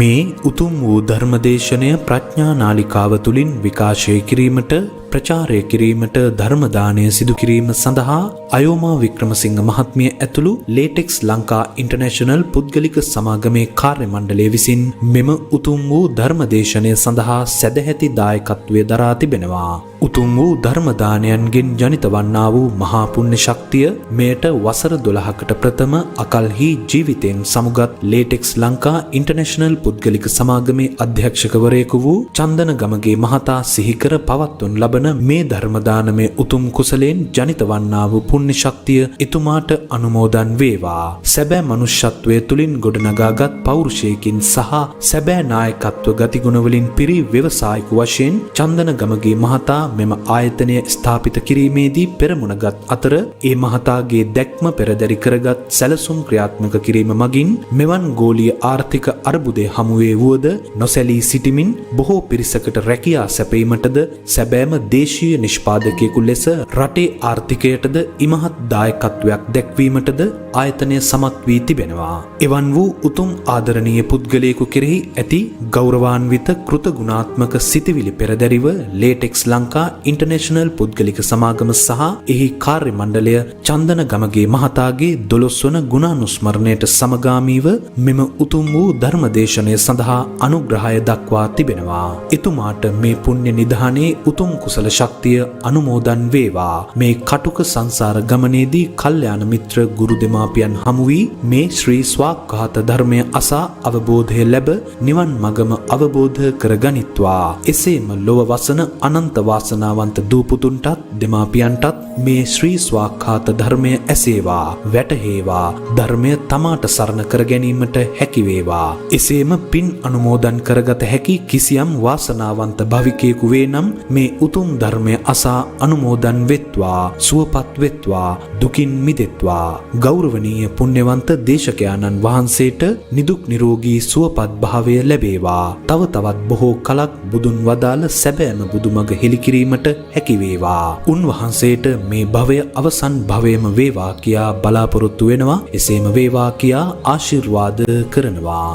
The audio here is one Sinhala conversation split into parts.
මේ උතුම් වූ ධර්මදේශනය ප්‍රඥා නාලිකාව තුලින් විකාශය කිරීමට ප්‍රචාරය කිරීමට ධර්ම දානය සිදු කිරීම සඳහා අයෝමා වික්‍රමසිංහ මහත්මිය ඇතුළු ලේටෙක්ස් ලංකා ඉන්ටර්නැෂනල් පුද්ගලික සමාගමේ කාර්ය මණ්ඩලය විසින් මෙම උතුම් වූ ධර්මදේශනය සඳහා සැදැහැති දායකත්වය දරා තිබෙනවා. උතුම් වූ ධර්ම දානයන්ගෙන් ජනිත වන්නා වූ මහා පුණ්‍ය ශක්තිය මෙයට වසර 12කට ප්‍රථම අකල්හි ජීවිතෙන් සමුගත් ලේටෙක්ස් ලංකා ඉන්ටර්නැෂනල් පුද්ගලික සමාගමේ අධ්‍යක්ෂකවරයෙකු වූ චන්දන ගමගේ මහතා සිහිකර පවත්වනු ලබන මේ ධර්ම දානමය උතුම් කුසලයෙන් ජනිත වන්නා වූ පුණ්‍ය ශක්තිය එතුමාට අනුමෝදන් වේවා. සැබෑ මනුෂ්‍යත්වයේ තුලින් ගොඩනගාගත් පෞරුෂයකින් සහ සැබෑ නායකත්ව ගතිගුණ වලින් පිරි ව්‍යවසායික වශයෙන් චන්දන ගමගේ මහතා මෙම ආයතනය ස්ථාපිත කිරීමේදී පෙරමුණගත් අතර ඒ මහතාගේ දැක්ම පෙරදරි කරගත් සැලසුම් ක්‍රියාත්මක කිරීම මගින් මෙවන් ගෝලීය ආර්ථික අර්බුදය හමුවේ වුවද නොසැලී සිටිමින් බොහෝ පිරිසකට රැකියා සැපීමටද සැබෑම දේශීය නිෂ්පාදකයෙකු ලෙස රටේ ආර්ථිකයටද ඉමහත් දායකත්වයක් දැක්වීමටද ආයතනය සමත් වී තිබෙනවා. එවන් වූ උතුම් ආදරණීය පුද්ගලයෙකු කෙරෙහි ඇති ගෞරවාන්විත කෘතගුණාත්මක සිතිවිලි පෙරදැරිව ලේටෙක්ස් ලංකා ඉන්ටර්නැෂනල් පුද්ගලික සමාගම සහ එහි කාර්ය මණ්ඩලය චන්දන ගමගේ මහතාගේ 12 වන ගුණානුස්මරණයට සමගාමීව මෙම උතුම් වූ ධර්මදේශනය සඳහා අනුග්‍රහය දක්වා තිබෙනවා. එතුමාට මේ පුණ්‍ය නිධානයේ උතුම් කුසල ශක්තිය අනුමෝදන් වේවා. මේ කටුක සංසාර ගමනේදී කල්යාණ මිත්‍ර ගුරු දෙමාපියන් හමු වී මේ ශ්‍රී ස්වාක්ඛාත ධර්මය අසා අවබෝධය ලැබ නිවන් මගම අවබෝධ කරගනිත්වා. එසේම ලොව වසන අනන්ත වාසනාවන්ත දූපුතුන්ටත් දෙමාපියන්ටත් මේ ශ්‍රී ස්වාක්ඛාත ධර්මය ඇසේවා, වැටහේවා, ධර්මය තමාට සරණ කර ගැනීමට හැකි වේවා. එසේම පින් අනුමෝදන් කරගත හැකි කිසියම් වාසනාවන්ත භවිකයෙකු වේ නම් මේ උතුම් ධර්මය අසා අනුමෝදන් වෙත්වා, සුවපත් වෙත්වා, දුකින් මිදෙත්වා. ගෞරවනීය පුණ්‍යවන්ත දේශකයාණන් වහන්සේට නිදුක් නිරෝගී සුවපත් භාවය ලැබේවා. තව තවත් බොහෝ කලක් බුදුන් වදාළ සැබෑම බුදුමග හෙළි කිරීමට හැකි වේවා. උන්වහන්සේට මේ භවය අවසන් භවයම වේවා කියා බලාපොරොත්තු වෙනවා. එසේම වේවා කියා ආශිර්වාද කරනවා.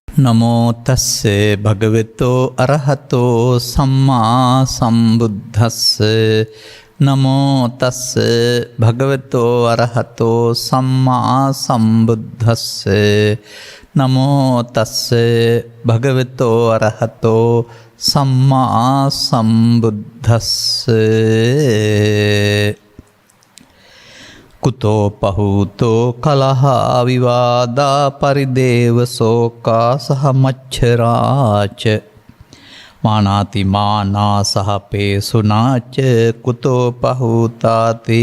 නමෝ තස්සේ භගවතෝ අරහතෝ සම්මා සම්බුද්දස්ස. නමෝ තස්සේ භගවතෝ අරහතෝ සම්මා සම්බුද්දස්ස. නමෝ තස්සේ භගවතෝ අරහතෝ සම්මා සම්බුද්දස්ස. කුතෝ පහූතෝ කලහා විවාදා පරිදේව සෝකා සහ මච්චරාච මානාති මානා සහ පේසුනාච කුතෝ පහූතාති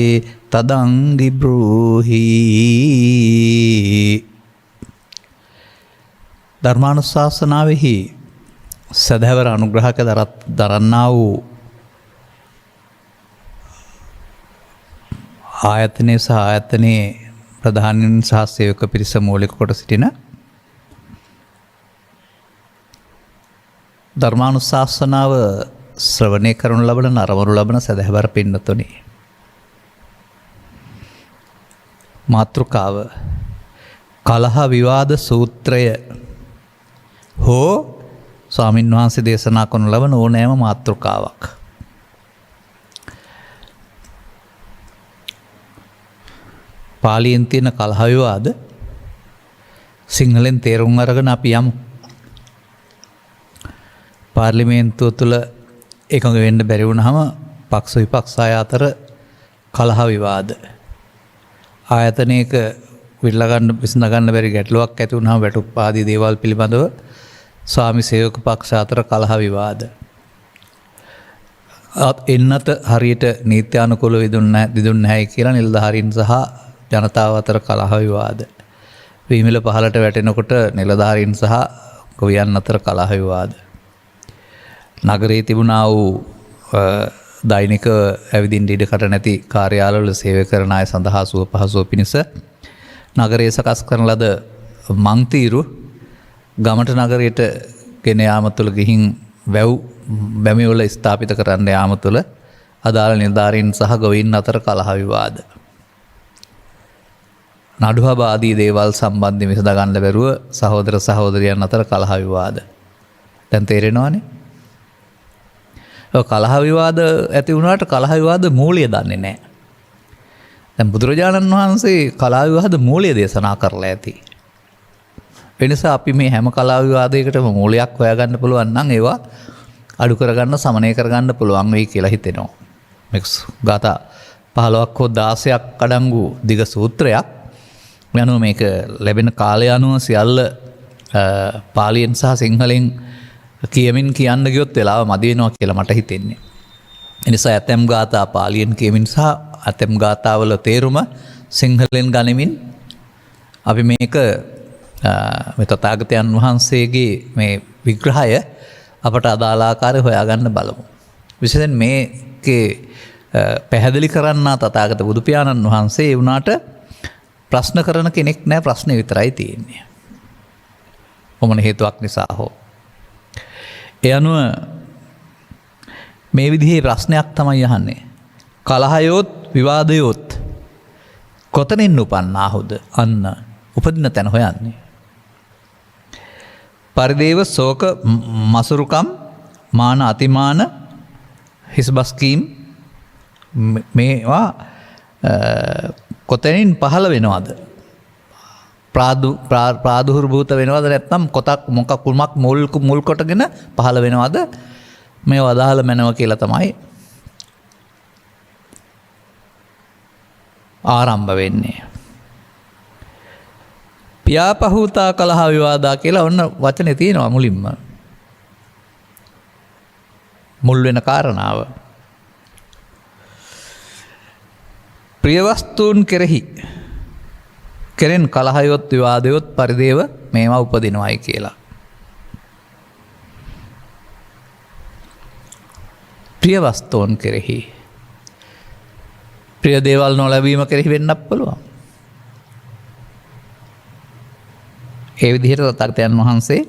තදංගි බ්‍රූහි. ධර්මානුශාසනාවෙහි සදහැවර අනුග්‍රහක දරන්නා වූ ආයතනයේ සහ ආයතනයේ ප්‍රධානීන් සහ සේවක පිරිස මූලික කොට සිටින ධර්මානුශාසනාව ශ්‍රවණය කරනු ලබන නරඹනු ලබන සදහැවර පින්නතුනි, මාතෘකාව කලහ විවාද සූත්‍රය හෝ ස්වාමින් වහන්සේ දේශනා කරනු ලබන ඕනෑම මාතෘකාවක්. පාලියෙන් තියෙන කලහ විවාද සිංහලෙන් තේරුම් අරගෙන අපි යමු. පාර්ලිමේන්තුව තුළ එකඟ වෙන්න බැරි වුණාම පක්ෂ විපක්ෂ අතර කලහ විවාද, ආයතනයක විසඳගන්න බැරි ගැටලුවක් ඇති වුණාම වැටුප් ආදී දේවල් පිළිබඳව ස්වාමි සේවක පක්ෂ අතර කලහ විවාද. එන්නත හරියට නීත්‍යානුකූලව දිදුන්නේ නැහැ කියලා නිලධාරීන් සහ ජනතාව අතර කලහ විවාද. වීමිල පහලට වැටෙනකොට නිලධාරීන් සහ ගොවියන් අතර කලහ විවාද. නගරයේ තිබුණා වූ දෛනික ඇවිදින් ඉඩකට නැති කාර්යාලවල සේවය කරන අය සඳහා සුව පහසුව පිණිස නගරයේ සකස් කරන ලද මංතීරු ගමට නගරයට ගෙන යාම තුළ ගිහින් වැව් බැමිවල ස්ථාපිත කරන්න යාම තුළ අදාළ නිලධාරීන් සහ ගොවීන් අතර කලහ විවාද. නඩුහබාදී දේවල් සම්බන්ධයෙන් විසඳ ගන්න බැරුව සහෝදර සහෝදරියන් අතර කලහ විවාද. දැන් තේරෙනවනේ. ඔය කලහ විවාද ඇති වුණාට කලහ විවාද මූලය දන්නේ නැහැ. දැන් බුදුරජාණන් වහන්සේ කලහ විවාද මූලය දේශනා කරලා ඇති. ඒ නිසා අපි මේ හැම කලහ විවාදයකටම මූලයක් හොයාගන්න පුළුවන් නම් ඒවා අඩු කරගන්න සමනය කරගන්න පුළුවන් වෙයි කියලා හිතෙනවා. මේක ගාථා 15ක් හෝ 16ක් අඩංගු දිග සූත්‍රයක්. යනුව මේක ලැබෙන කාලය අනුව සියල්ල පාලියෙන් සහ සිංහලෙන් කියමින් කියන්න ගියොත් වෙලාව මදි වෙනවා කියලා මට හිතෙන්නේ. ඒ නිසා ඇතැම් ගාථා පාලියෙන් කියමින් සහ ඇතැම් ගාථාවල තේරුම සිංහලෙන් ගනිමින් අපි මේක මේ තථාගතයන් වහන්සේගේ මේ විග්‍රහය අපට අදාළ ආකාරය හොයාගන්න බලමු. විශේෂයෙන් මේකේ පැහැදිලි කරන්න තථාගත බුදු පියාණන් වහන්සේ වුණාට ප්‍රශ්න කරන කෙනෙක් නැහැ, ප්‍රශ්නේ විතරයි තියෙන්නේ. මොන හේතුවක් නිසා හෝ. ඒ අනුව මේ විදිහේ ප්‍රශ්නයක් තමයි අහන්නේ. කලහයොත් විවාදයොත් කොතනින් උපන්නාහුද? අන්න උපදින තැන හොයන්නේ. පරිදේව ශෝක මසුරුකම් මාන අතිමාන හිස්බස්කීම් මේවා කොතනින් පහළ වෙනවද? ප්‍රාදුර්භූත වෙනවද නැත්නම් කොටක් මොකක් කුමක් මුල් කොටගෙන පහළ වෙනවද? මේ වදාහල මැනව කියලා තමයි ආරම්භ වෙන්නේ. පියාපහූතා කලහ විවාදා කියලා ඔන්න වචනේ තියෙනවා මුලින්ම. මුල් වෙන කාරණාව. ප්‍රියවස්තුන් කෙරෙන් කලහයොත් විවාදයොත් පරිදේව මේවා උපදිනවයි කියලා. ප්‍රියවස්තුන් කෙරෙහි ප්‍රිය දේවල් නොලැබීම කෙරෙහි වෙන්නත් පුළුවන්. ඒ විදිහට තථාගතයන් වහන්සේ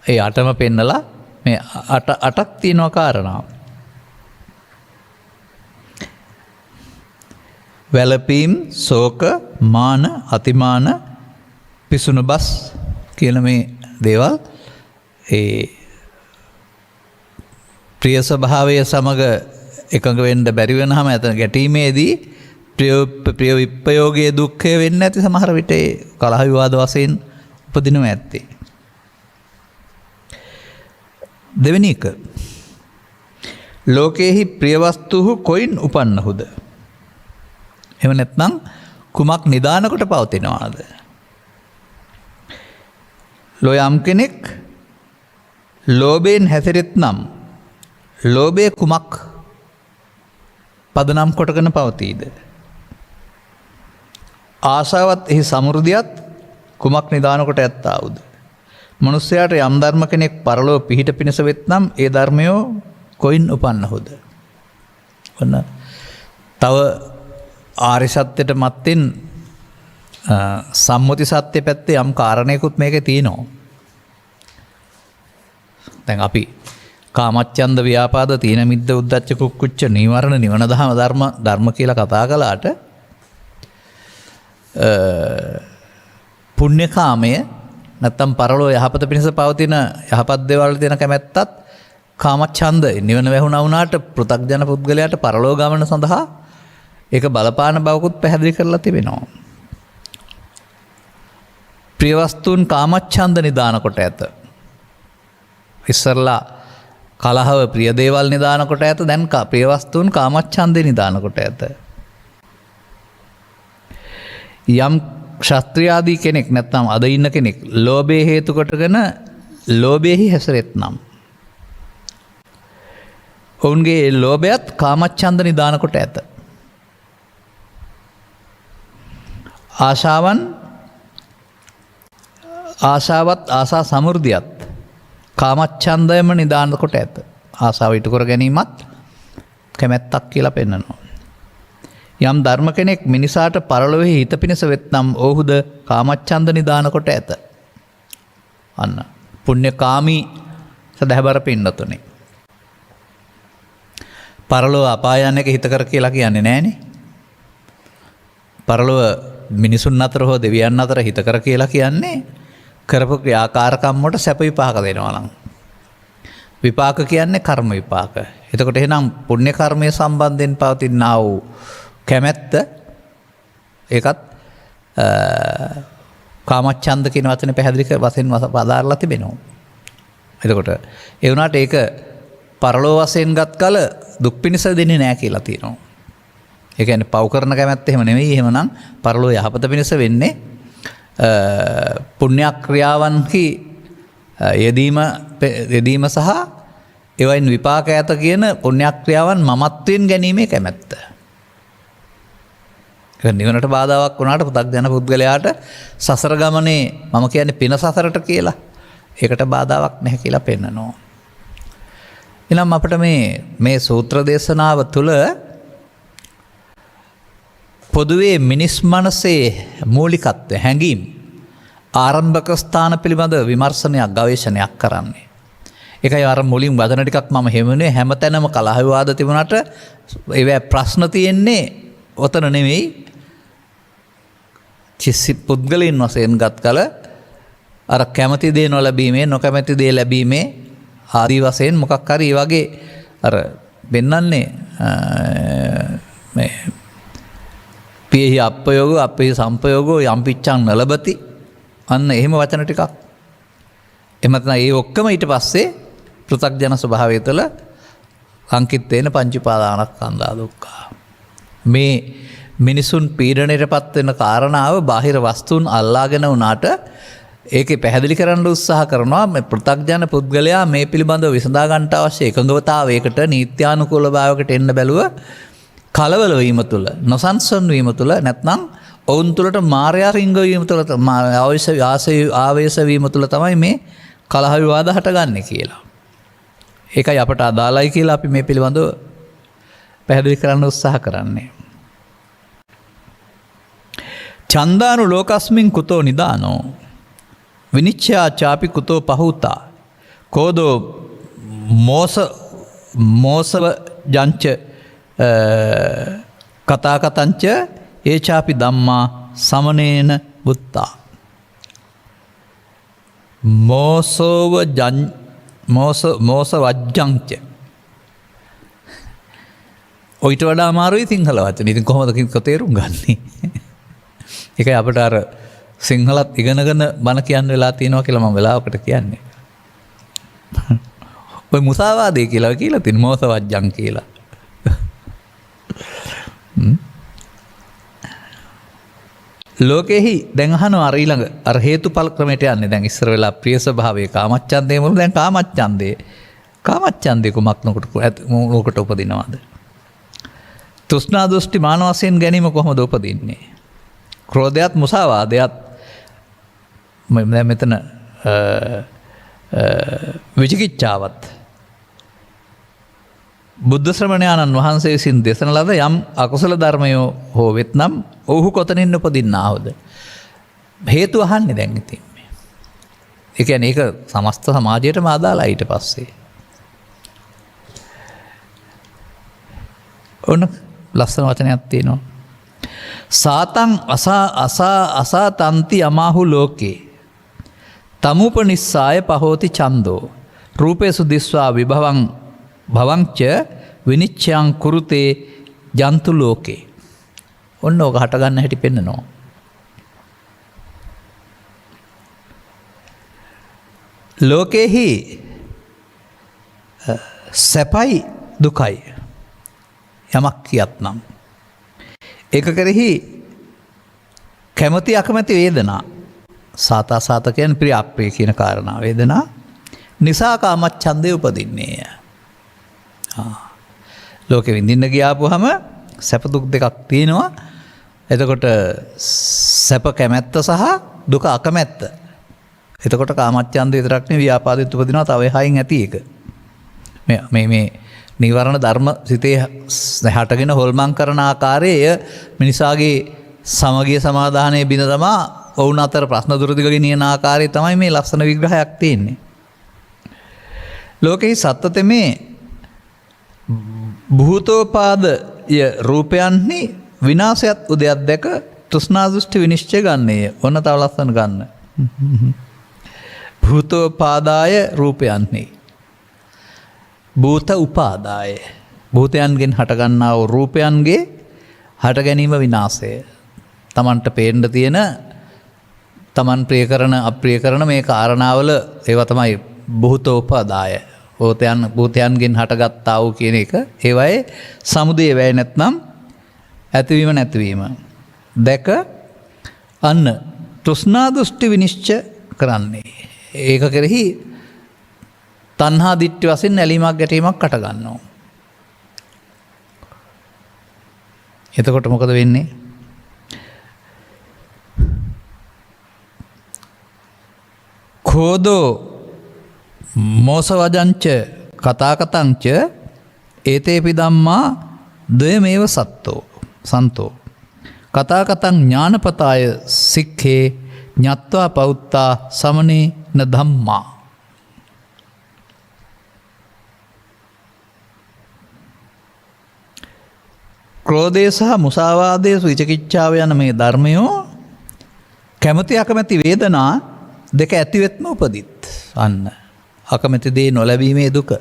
ඒ අටම පෙන්නලා මේ අටක් තියෙනවා කාරණා. වැළපීම්, ශෝක, මාන, අතිමාන, පිසුණු බස් කියන මේ දේවල් ඒ ප්‍රිය ස්වභාවය සමග එකඟ වෙන්න බැරි වෙනහම එතන ගැටීමේදී ප්‍රිය විප්‍රයෝගයේ දුක්ඛය වෙන්නේ නැති සමහර විට ඒ කලහ විවාද වශයෙන් උපදිනවා ඇත්තේ. දෙවෙනි එක ලෝකේහි ප්‍රිය වස්තුහු කොයින් උපන්නහුද? එහෙම නැත්නම් කුමක් නිදාන කොට පවතිනවාද? යම් කෙනෙක් ලෝභයෙන් හැසිරෙත්නම් ලෝභය කුමක් පදනම් කොටගෙන පවතීද? ආශාවත් එහි සමෘද්ධියත් කුමක් නිදාන කොට ඇත්තාවුද? මනුස්සයාට යම් ධර්ම කෙනෙක් පරලොව පිහිට පිණිස වෙත්නම් ඒ ධර්මයෝ කොයින් උපන්නහුද? ඔන්න තව ආර්ය සත්‍යයට මත්තෙන් සම්මුති සත්‍ය පැත්තේ යම් කාරණයකුත් මේකේ තියෙනවා. දැන් අපි කාමච්ඡන්ද ව්‍යාපාද තීන මිද්ද උද්ධච්ච කුක්කුච්ච නීවරණ නිවන ධර්ම කියලා කතා කළාට පුණ්‍ය කාමය නැත්තම් පරලෝ යහපත පිණිස පවතින යහපත් දේවල් තියෙන කැමැත්තත් කාමච්ඡන්ද නිවන වැහුණා වුණාට පෘථග්ජන පුද්ගලයාට පරලෝ ගමන සඳහා ඒක බලපාන බවකුත් පැහැදිලි කරලා තිබෙනවා. ප්‍රිය වස්තුන් කාමච්ඡන්ද නිදාන කොට ඇත. ඉස්සරලා කලහව ප්‍රිය දේවල් නිදාන කොට ඇත. දැන් ප්‍රිය වස්තුන් කාමච්ඡන්දේ නිදාන කොට ඇත. යම් ක්ෂත්‍රියාදී කෙනෙක් නැත්නම් අද ඉන්න කෙනෙක් ලෝභය හේතු කොටගෙන ලෝභයෙහි හැසිරෙත්නම් ඔවුන්ගේ ලෝභයත් කාමච්ඡන්ද නිදාන කොට ඇත. ආශාවත් ආසා සමෘද්ධියත් කාමච්ඡන්දයම නිදාන කොට ඇත. ආසාව ඉටු කර ගැනීමත් කැමැත්තක් කියලා පෙන්නනවා. යම් ධර්ම කෙනෙක් මිනිසාට පරලොවෙහි හිත පිණිස වෙත්නම් ඔහුද කාමච්ඡන්ද නිදාන කොට ඇත. අන්න පුණ්‍යකාමී සදහබර පින්නතුනේ. පරලොව අපායන් එක හිත කර කියලා කියන්නේ නෑනේ. පරලොව මිනිසුන් අතර හෝ දෙවියන් අතර හිතකර කියලා කියන්නේ කරපු ක්‍රියාකාරකම් වලට සැප විපාක දෙනවා නම්. විපාක කියන්නේ කර්ම විපාක. එතකොට එහෙනම් පුණ්‍ය කර්මයේ සම්බන්ධයෙන් පවතිනා වූ කැමැත්ත ඒකත් කාමච්ඡන්ද කියන වචනේ පැහැදිලි කර වශයෙන් වදාරලා තිබෙනවා. එතකොට ඒ වුණාට ඒක පරලෝ වශයෙන් ගත් කල දුක් පිණිස දෙන්නේ නැහැ කියලා තියෙනවා. ඒ කියන්නේ පව් කරන කැමැත්ත එහෙම නෙවෙයි. එහෙමනම් පරලෝ යහපත පිණිස වෙන්නේ පුණ්‍ය ක්‍රියාවන්හි යෙදීම සහ ඒවයින් විපාක ඇත කියන පුණ්‍ය ක්‍රියාවන් මමත්වයෙන් ගැනීමේ කැමැත්ත. ඒක නිවනට බාධාවක් වුණාට පු탁ජන පුද්ගලයාට සසර ගමනේ මම කියන්නේ පින සසරට කියලා. ඒකට බාධාවක් නැහැ කියලා පෙන්නනවා. එනම් අපිට මේ සූත්‍ර දේශනාව තුළ පොදුවේ මිනිස් මනසේ මූලිකත්වය හැඟීම් ආරම්භක ස්ථාන පිළිබඳ විමර්ශනයක් ගවේෂණයක් කරන්නේ. ඒකයි අර මුලින් වදන ටිකක් මම හැමුනේ හැමතැනම කලහ විවාද තිබුණාට ඒවැ ප්‍රශ්න තියෙන්නේ ඔතන නෙමෙයි. කිසි පුද්ගලයන් වශයෙන් ගත් කල අර කැමති දේ නොලැබීමේ නොකැමති දේ ලැබීමේ ආදී වශයෙන් මොකක් හරි ඒ වගේ අර වෙන්නන්නේ මේ පියෙහි අප්පයෝගෝ අපෙහි සම්පයෝගෝ යම්පිච්ඡං නලබති අන්න එහෙම වචන ටිකක්. එහෙම නැත්නම් ඒ ඔක්කොම ඊට පස්සේ පෘථග්ජන ස්වභාවය තුළ අංකිත වෙන පංච උපාදානස්කන්ධා දුක්ඛ. මේ මිනිසුන් පීඩණයටපත් වෙන කාරණාව බාහිර වස්තුන් අල්ලාගෙන වුණාට ඒකේ පැහැදිලි කරන්න උත්සාහ කරනවා මේ පෘථග්ජන පුද්ගලයා මේ පිළිබඳව විසඳා ගන්නට අවශ්‍ය එකඟතාවයකට නීත්‍යානුකූල භාවයකට එන්න බැලුව කලවල වීම තුළ නොසන්සුන් වීම තුළ නැත්නම් ඔවුන් තුළට මායя රිංග වීම තුළ ආවේශ වීම තුළ තමයි මේ කලහ විවාද හටගන්නේ කියලා. ඒකයි අපට අදාළයි කියලා අපි මේ පිළිබඳව පැහැදිලි කරන්න උත්සාහ කරන්නේ. චන්දානු ලෝකස්මින් කුතෝ නිදානෝ විනිච්ඡා චාපි කුතෝ පහූතා කෝදෝ මෝසව ජංච කතා කතංච ඒචාපි ධම්මා සමනේන බුත්තා මෝස වජ්ජංච. ඔයිට වඩා අමාරුයි සිංහල වචන. ඉතින් කොහොමද තේරුම් ගන්නේ? ඒකයි අපිට අර සිංහලත් ඉගෙනගෙන බණ කියන්න වෙලා තියෙනවා කියලා මම වෙලාවකට කියන්නේ. ඔය මුසාවාදේ කියලා තියෙන මෝස වජ්ජං කියලා. ලෝකෙහි දැන් අහනවා අර ඊළඟ අර හේතුඵල ක්‍රමයට යන්නේ. දැන් ඉස්සර වෙලා ප්‍රිය ස්වභාවයේ කාමච්ඡන්දේ මුළු දැන් කාමච්ඡන්දේ කුමක් නොකට උපදිනවද? තෘෂ්ණා දෘෂ්ටි මාන වශයෙන් ගැනීම කොහොමද උපදින්නේ? ක්‍රෝධයත් මුසාවාදයත් දැන් මෙතන විචිකිච්ඡාවත් බුද්ධ ශ්‍රමණයාණන් වහන්සේ විසින් දේශන ලද යම් අකුසල ධර්මයෝ හෝ වෙත්නම් ඔහු කොතනින් උපදින්නාවද? හේතු අහන්නේ දැන් ඉතින්. ඒ කියන්නේ ඒක සමස්ත සමාජයටම අදාළයි ඊට පස්සේ. ඔන්න ලස්සන වචනයක් තියෙනවා. සාතං අසා තන්ති අමාහු ලෝකේ තමුපනිස්සාය පහෝති ඡන්தோ රූපේසු දිස්වා විභවං භවංච විනිච්ඡයං කුරුතේ ජන්තු ලෝකේ. ඔන්න ඕක හට ගන්න හැටි පෙන්නනවා. ලෝකේහි සැපයි දුකයි යමක් කියත්නම් ඒක කෙරෙහි කැමැති අකමැති වේදනා සාත කියන්නේ ප්‍රිය අප්‍රිය කියන කාරණා වේදනා නිසා කාමච්ඡන්දේ උපදින්නේය. ලෝකෙ විඳින්න ගියාපුවම සැප දුක් දෙකක් තියෙනවා. එතකොට සැප කැමැත්ත සහ දුක අකමැත්ත. එතකොට කාමච්ඡන්දේ විතරක් නෙවෙයි ව්‍යාපාදෙත් උපදිනවා. තව එහායින් ඇති එක. මේ නිවරණ ධර්ම සිතේ හැටගෙන හොල්මන් කරන ආකාරයේ මිනිසාගේ සමගිය සමාදානයේ බිඳ තමා ඔවුන් අතර ප්‍රශ්න දුරදිග ගෙනියන ආකාරය තමයි මේ ලස්සන විග්‍රහයක් තියෙන්නේ. ලෝකෙහි සත්තතමේ භූතෝපාදය රූපයන්හි විනාශයත් උදයක් දැක තෘෂ්ණා දෘෂ්ටි විනිශ්චය ගන්නේය. ඔන්න තව ලස්සන ගන්න. භූතෝපාදාය රූපයන්හි. භූත උපාදාය. භූතයන්ගෙන් හටගන්නා වූ රූපයන්ගේ හට ගැනීම විනාශය. තමන්ට පේන්න තියෙන තමන් ප්‍රිය කරන අප්‍රිය කරන මේ කාරණාවල ඒවා තමයි භූතෝපාදාය. භූතයන්ගෙන් හටගත්තා වූ කියන එක. ඒවයේ සමුදය වැය නැත්නම් ඇතිවීම නැතිවීම. දැක අන්න තෘෂ්ණා දෘෂ්ටි විනිශ්චය කරන්නේ. ඒක කෙරෙහි තණ්හා දිට්ඨි වශයෙන් ඇලීමක් ගැටීමක් අට ගන්නවා. එතකොට මොකද වෙන්නේ? කෝදෝ මෝසවජංච කතාකතංච ඒතේපි ධම්මා ද්වයමේව සන්තෝ කතාකතං ඥානපතාය සික්ඛේ ඤත්වා පෞත්තා සමනේ න ධම්මා. ක්‍රෝධය සහ මුසාවාදය විචිකිච්ඡාව යන මේ ධර්මයෝ කැමැති අකමැති වේදනා දෙක ඇතිවෙත්ම උපදිත්. අන්න අකමැති දේ නොලැබීමේ දුක,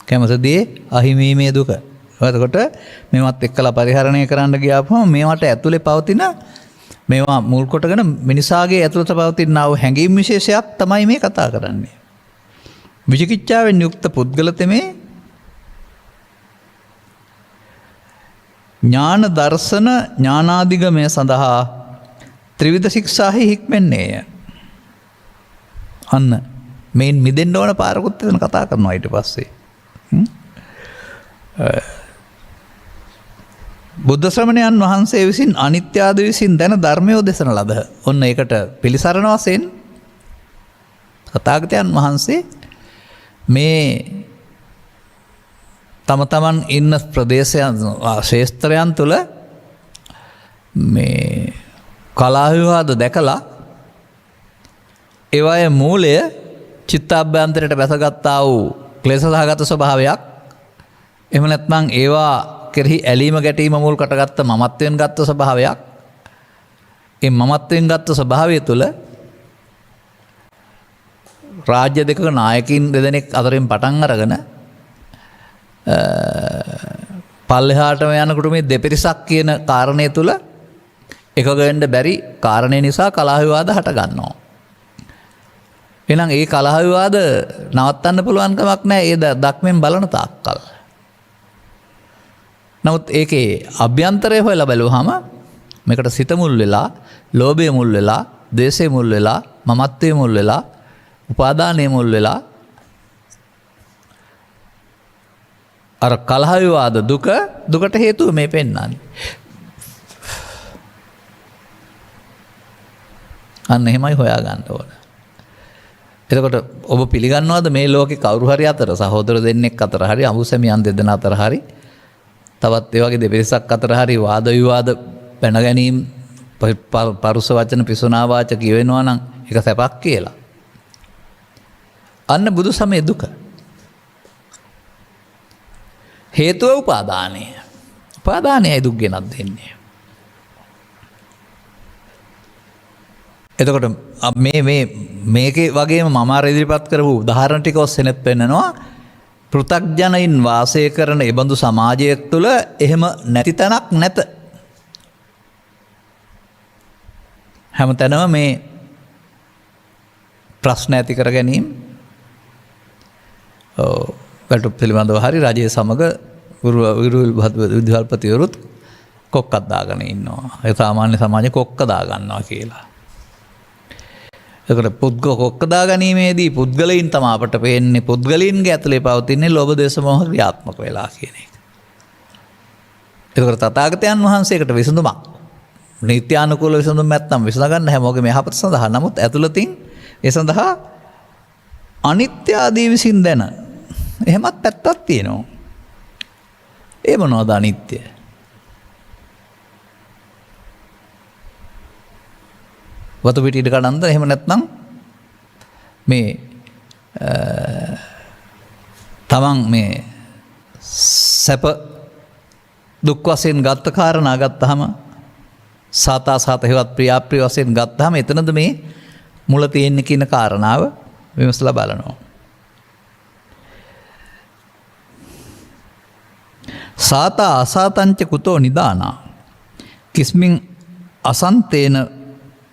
කැමති දේ අහිමීමේ දුක. එතකොට මේවත් එක්කලා පරිහරණය කරන්න ගියාම මේවට ඇතුලේ පවතින මේවා මුල් කොටගෙන මිනිසාගේ ඇතුළත පවතින ආ හැඟීම් විශේෂයක් තමයි මේ කතා කරන්නේ. විචිකිච්ඡාවෙන් යුක්ත පුද්ගල තෙමේ ඥාන දර්ශන ඥානාදිගමය සඳහා ත්‍රිවිධ ශික්ෂාහි හික්මෙන්නේය. අන්න මේන් මිදෙන්න ඕන පාරකුත් එතන කතා කරනවා ඊට පස්සේ. බුද්ධ ශ්‍රමණයන් වහන්සේ විසින් අනිත්‍ය ආදී විසින් දැන ධර්මයෝ දේශන ලද. ඔන්න ඒකට පිළිසරණ වශයෙන් තථාගතයන් වහන්සේ මේ තම තමන් ඉන්න ප්‍රදේශයන් ශේස්ත්‍රයන් තුළ මේ කලා විවාද දැකලා ඒවායේ මූලය චිත්තාභ්‍යන්තරයට බැසගත්තා වූ ක්ලේශ සහගත ස්වභාවයක්. එහෙම නැත්නම් ඒවා කෙරෙහි ඇලීම ගැටීම මුල් කොටගත්ත මමත්වයෙන් ගත්ත ස්වභාවයක්. ඒ මමත්වයෙන් ගත්ත ස්වභාවය තුළ රාජ්‍ය දෙකක නායකින් දෙදෙනෙක් අතරින් පටන් අරගෙන පල්ලෙහාටම යනකොට මේ දෙපිරිසක් කියන කාරණය තුළ එකග වෙන්න බැරි කාරණය නිසා කලහ විවාද හට ගන්නවා. එහෙනම් ඒ කලහ විවාද නවත්තන්න පුළුවන් කමක් නැහැ ඒ දක්මෙන් බලන තාක්කල්. නමුත් ඒකේ අභ්‍යන්තරය හොයලා බලුවාම මේකට සිත මුල් වෙලා, ලෝභය මුල් වෙලා, ද්වේෂය මුල් වෙලා, මමත්වය මුල් වෙලා, උපාදානය මුල් වෙලා අර කලහ විවාද දුකට හේතුව මේ පෙන්නන්නේ. අන්න එහෙමයි හොයාගන්න ඕන. එතකොට ඔබ පිළිගන්නවද මේ ලෝකේ කවුරු හරි අතර සහෝදර දෙන්නෙක් අතර හරි අමුසැමියන් දෙදෙනා අතර හරි තවත් ඒ වගේ දෙපිරිසක් අතර හරි වාද විවාද පැන ගැනීම පරුස වචන පිසුනා වාච කියවෙනවා නම් ඒක සැපක් කියලා. අන්න බුදු සමයේ දුක. හේතුව උපාදානය. උපාදානයයි දුක් ගෙනත් දෙන්නේ. එතකොට මේකේ වගේම මම අර ඉදිරිපත් කරපු උදාහරණ ටික ඔස්සේනෙත් පෙන්නනවා පෘථග්ජනයින් වාසය කරන ඒ බඳු සමාජයක් තුළ එහෙම නැති තැනක් නැත. හැමතැනම මේ ප්‍රශ්න ඇති කර ගැනීම වැටුප් පිළිබඳව හරි රජය සමග විදුහල්පතිවරුත් කොක්කක් දාගෙන ඉන්නවා. ඒ සාමාන්‍ය සමාජයේ කොක්ක දාගන්නවා කියලා. එතකොට කොක්ක දාගැනීමේදී පුද්ගලයන් තමයි අපට පේන්නේ පුද්ගලයන්ගේ ඇතුලේ පවතින්නේ ලෝභ දේශ මොහ ක්‍රියාත්මක වෙලා කියන එක. එතකොට තථාගතයන් වහන්සේකට විසඳුමක් නීත්‍යානුකූල විසඳුම් නැත්නම් විසඳ ගන්න හැමෝගෙම යහපත සඳහා. නමුත් ඇතුළතින් ඒ සඳහා අනිත්‍ය ආදී විසින් දැන එහෙමත් පැත්තක් තියෙනවා. ඒ මොනවද අනිත්‍ය? වතු පිටි ඉඩ කඩන්ද එහෙම නැත්නම් මේ තමන් මේ සැප දුක් වශයෙන් ගත්ත කාරණා ගත්තාම සාතා සාත හේවත් ප්‍රියාප්‍රිය වශයෙන් ගත්තාම එතනද මේ මුල තියෙන්නේ කියන කාරණාව විමසලා බලනවා. සාතා අසාතංච කුතෝ නිදානා කිස්මින් අසන්තේන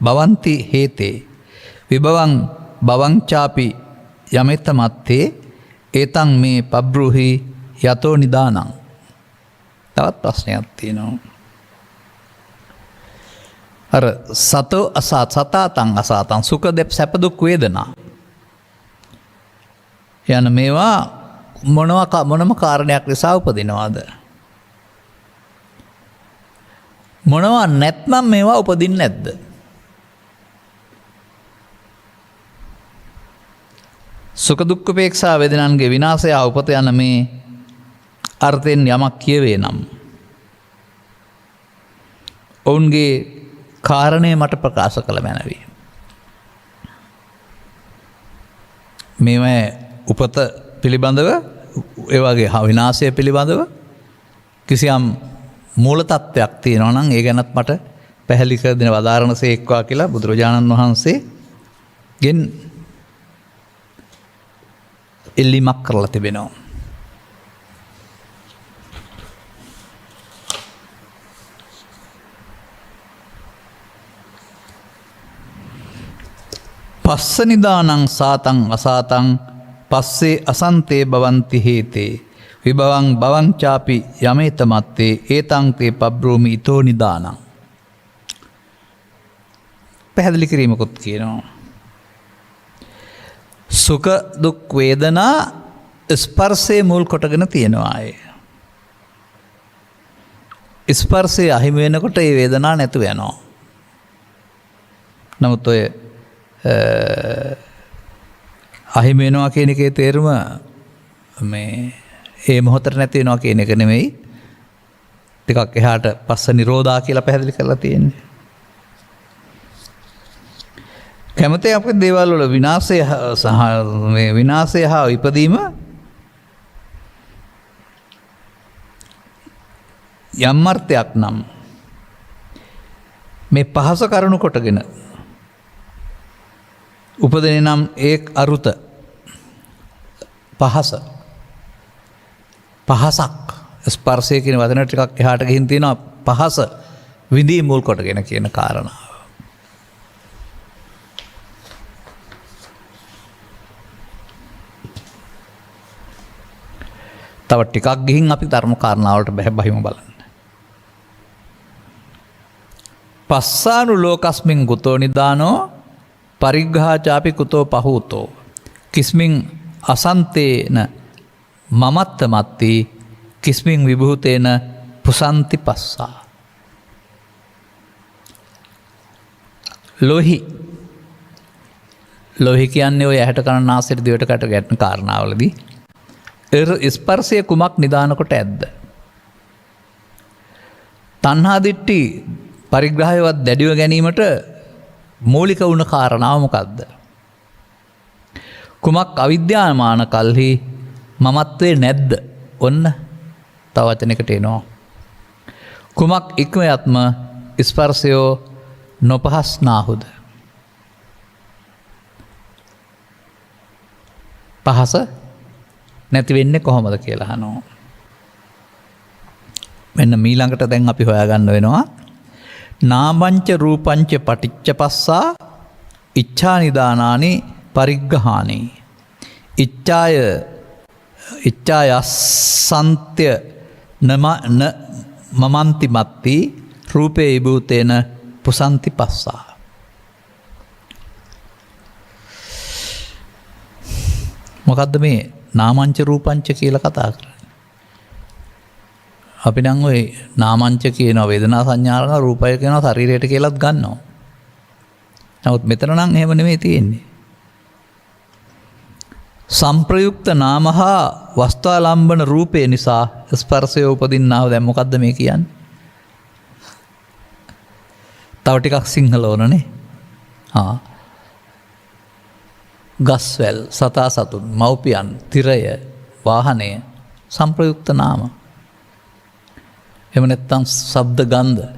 භවಂತಿ හේතේ විභවං භවංචාපි යමෙත මත්තේ ඒතං මේ පබ්රුහි යතෝ නිදානං. තවත් ප්‍රශ්නයක් තියෙනවා. අර සතෝ අසාත සතාතං අසාතං සුඛ දෙප් සැප දුක් වේදනා යන මේවා මොනම කාරණයක් නිසා උපදිනවාද? මොනවා නැත්නම් මේවා උපදින්නේ නැද්ද? සුඛ දුක්ඛ උපේක්ෂා වේදනන්ගේ විනාශය උපත යන මේ අර්ථයෙන් යමක් කියවේ නම් ඔවුන්ගේ කාරණය මට ප්‍රකාශ කළ මැනවි. මේම උපත පිළිබඳව ඒවාගේ විනාශය පිළිබඳව කිසියම් මූල තත්ත්වයක් තියෙනවා නම් ඒ ගැනත් මට පැහැදිලි කර දෙන වදාරණ සේක්වා කියලා බුදුරජාණන් වහන්සේ ගෙන් ඉල්ලීමක් කරලා තිබෙනවා. පස්ස නිදානං සාතං අසාතං පස්සේ අසන්තේ භවಂತಿ හේතේ විභවං භවංචාපි යමේත මත්තේ ඒතං තේ පබ්‍රෝමි ඊතෝ නිදානං. පැහැදිලි කිරීමකුත් කියනවා. සුඛ දුක් වේදනා ස්පර්ශයේ මුල් කොටගෙන තියෙනවා අය. ස්පර්ශය අහිමි වෙනකොට ඒ වේදනා නැතු වෙනවා. නමුත් ඔය අහිමි වෙනවා කියන එකේ තේරුම මේ ඒ මොහොතට නැති වෙනවා කියන එක නෙමෙයි. ටිකක් එහාට පස්ස නිරෝධා කියලා පැහැදිලි කරලා තියෙන්නේ. කැමති අපේ දේවල් වල විනාශය සහ මේ විනාශය හා ඉපදීම යම් අර්ථයක් නම් මේ පහස කරුණු කොටගෙන උපදින නම් ඒ අරුත පහසක් ස්පර්ශය කියන වචන ටිකක් එහාට ගිහින් තියෙනවා පහස විඳී මුල් කොටගෙන කියන කාරණාව. තව ටිකක් ගිහින් අපි ධර්ම කාරණාවලට බහිමු බලන්න. පස්සානු ලෝකස්මින් කුතෝ නිදානෝ පරිග්ඝාචාපි කුතෝ පහූතෝ කිස්මින් අසන්තේන මමත්ත මත්ති කිස්මින් විභූතේන පුසන්ති පස්සා. ලෝහි කියන්නේ ඔය ඇහැට කන නාසයට දිවට කට ගැටෙන කාරණාවලදී ස්පර්ශය කුමක් නිදාන කොට ඇද්ද? තණ්හා දිට්ඨි පරිග්‍රහයවත් දැඩිව ගැනීමට මූලික වුණ කාරණාව මොකක්ද? කුමක් අවිද්‍යාමාන කල්හි මමත්වේ නැද්ද? ඔන්න තව වචනයකට එනවා. කුමක් ඉක්මයත්ම ස්පර්ශයෝ නොපහස්නාහුද? පහස නැති වෙන්නේ කොහොමද කියලා අහනවා. මෙන්න මීළඟට දැන් අපි හොයාගන්න වෙනවා. නාමංච රූපංච පටිච්ච පස්සා ඉච්ඡා නිදානානි පරිග්ඝානි ඉච්ඡායසන්ත්‍ය මමන්ති මත්ති රූපේ විභූතේන පුසන්ති පස්සා. මොකද්ද මේ නාමංච රූපංච කියලා කතා කරන්නේ? අපි නම් ඔය නාමංච කියන වේදනා සංඥාරක රූපය කියන ශරීරයට කියලාත් ගන්නවා. නමුත් මෙතන නම් එහෙම නෙමෙයි තියෙන්නේ. සංප්‍රයුක්ත නාමහා වස්තුාලම්බන රූපේ නිසා ස්පර්ශය උපදින්නාව. දැන් මොකද්ද මේ කියන්නේ? තව ටිකක් සිංහල ඕනනේ. ගස්වැල්, සතා සතුන්, මව්පියන්, තිරය, වාහනය සංප්‍රයුක්ත නාම. එහෙම නැත්නම් ශබ්ද ගන්ධ.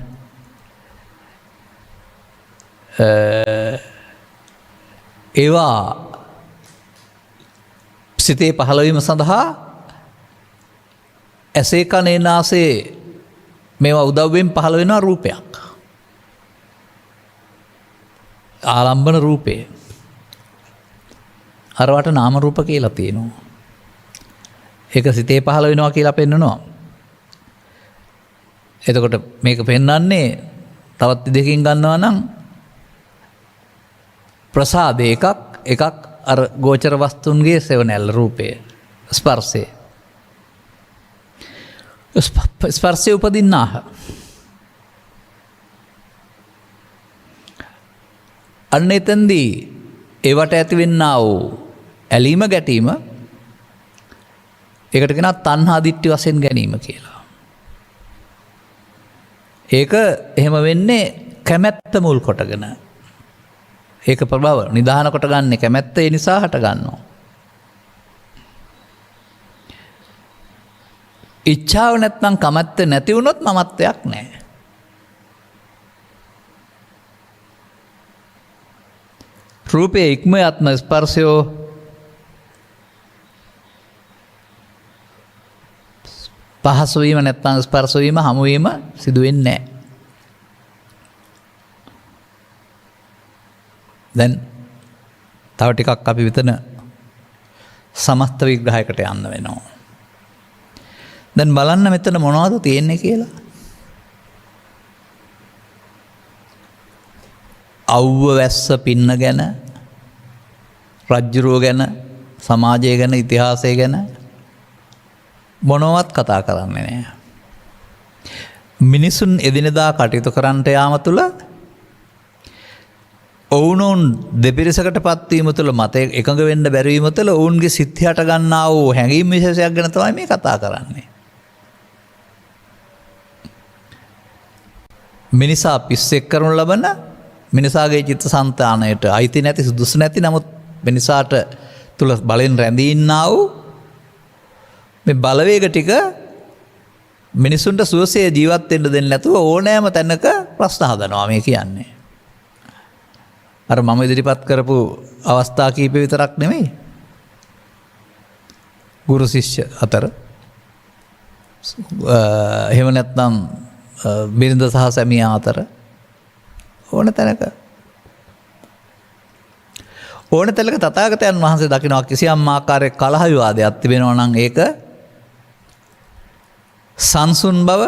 ඒවා සිතේ පහළවීම සඳහා ඇසේ කනේ නාසයේ මේවා උදව්වෙන් පහළ වෙනවා රූපයක්. ආලම්බන රූපේ. අරවට නාම රූප කියලා තියෙනවා. ඒක සිතේ පහළ වෙනවා කියලා පෙන්නනවා. එතකොට මේක පෙන්වන්නේ තවත් දෙකකින් ගන්නවා නම් ප්‍රසාද එකක් අර ගෝචර වස්තුන්ගේ සෙවණැල්ල රූපය ස්පර්ශය. ස්පර්ශය උපදින්නාහ. අන්න එතෙන්දී ඒවට ඇතිවෙන්නා වූ ඇලීම ගැටීම ඒකට කියනවා තණ්හා දිට්ඨි වශයෙන් ගැනීම කියලා. ඒක එහෙම වෙන්නේ කැමැත්ත මුල් කොටගෙන. ඒක ප්‍රබව නිදාන කොට ගන්න කැමැත්ත ඒ නිසා හට ගන්නවා. ඉච්ඡාව නැත්නම් කැමැත්ත නැති වුණොත් මමත්වයක් නැහැ. රූපේ ඉක්මයාත්ම ස්පර්ශයෝ පහසු වීම නැත්නම් ස්පර්ශ වීම හමු වීම සිදු වෙන්නේ නැහැ. දැන් තව ටිකක් අපි විතන සමස්ත විග්‍රහයකට යන්න වෙනවා. දැන් බලන්න මෙතන මොනවද තියෙන්නේ කියලා. අව්ව වැස්ස පින්න ගැන, රජ්ජුරුව ගැන, සමාජය ගැන, ඉතිහාසය ගැන මොනවත් කතා කරන්නේ නැහැ. මිනිසුන් එදිනෙදා කටයුතු කරන්නට යාම තුළ ඔවුනොවුන් දෙපිරිසකට පත්වීම තුළ මතය එකඟ වෙන්න බැරිවීම තුළ ඔවුන්ගේ සිත් හට ගන්නා වූ හැඟීම් විශේෂයක් ගැන තමයි මේ කතා කරන්නේ. මිනිසා පිස්සෙක් කරනු ලබන මිනිසාගේ චිත්ත සංතානයට අයිති නැති සුදුසු නැති නමුත් මිනිසාට තුළ බලෙන් රැඳී ඉන්නා වූ මේ බලවේග ටික මිනිසුන්ට සුවසේ ජීවත් වෙන්න දෙන්නේ නැතුව ඕනෑම තැනක ප්‍රශ්න හදනවා මේ කියන්නේ. අර මම ඉදිරිපත් කරපු අවස්ථා කීප විතරක් නෙමෙයි. ගුරු ශිෂ්‍ය අතර එහෙම නැත්නම් බිරිඳ සහ සැමියා අතර ඕන තැනක තථාගතයන් වහන්සේ දකිනවා කිසියම් ආකාරයක කලහ විවාදයක් තිබෙනවා නම් ඒක සංසුන් බව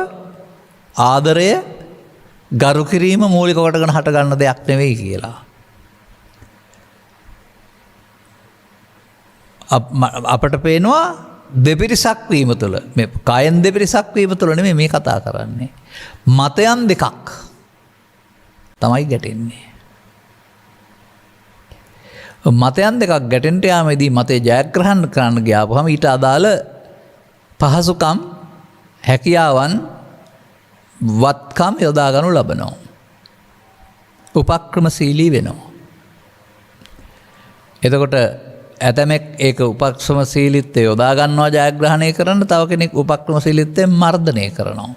ආදරය ගරු කිරීම මූලික කොටගෙන හට ගන්න දෙයක් නෙවෙයි කියලා. අපට පේනවා දෙපිරිසක් වීම තුළ මේ කායන් දෙපිරිසක් වීම තුළ නෙමෙයි මේ කතා කරන්නේ. මතයන් දෙකක් තමයි ගැටෙන්නේ. මතයන් දෙකක් ගැටෙන්න යාමේදී මතේ ජයග්‍රහණ කරන්න ගියාපුවම ඊට අදාළ පහසුකම් හැකියාවන් වත්කම් යොදා ගන්නු ලබනවා. උපක්‍රමශීලී වෙනවා. එතකොට ඇතමෙක් ඒක උපක්‍රමශීලීත්වය යොදා ගන්නවා ජයග්‍රහණය කරන්න, තව කෙනෙක් උපක්‍රමශීලීත්වයෙන් මර්ධනය කරනවා.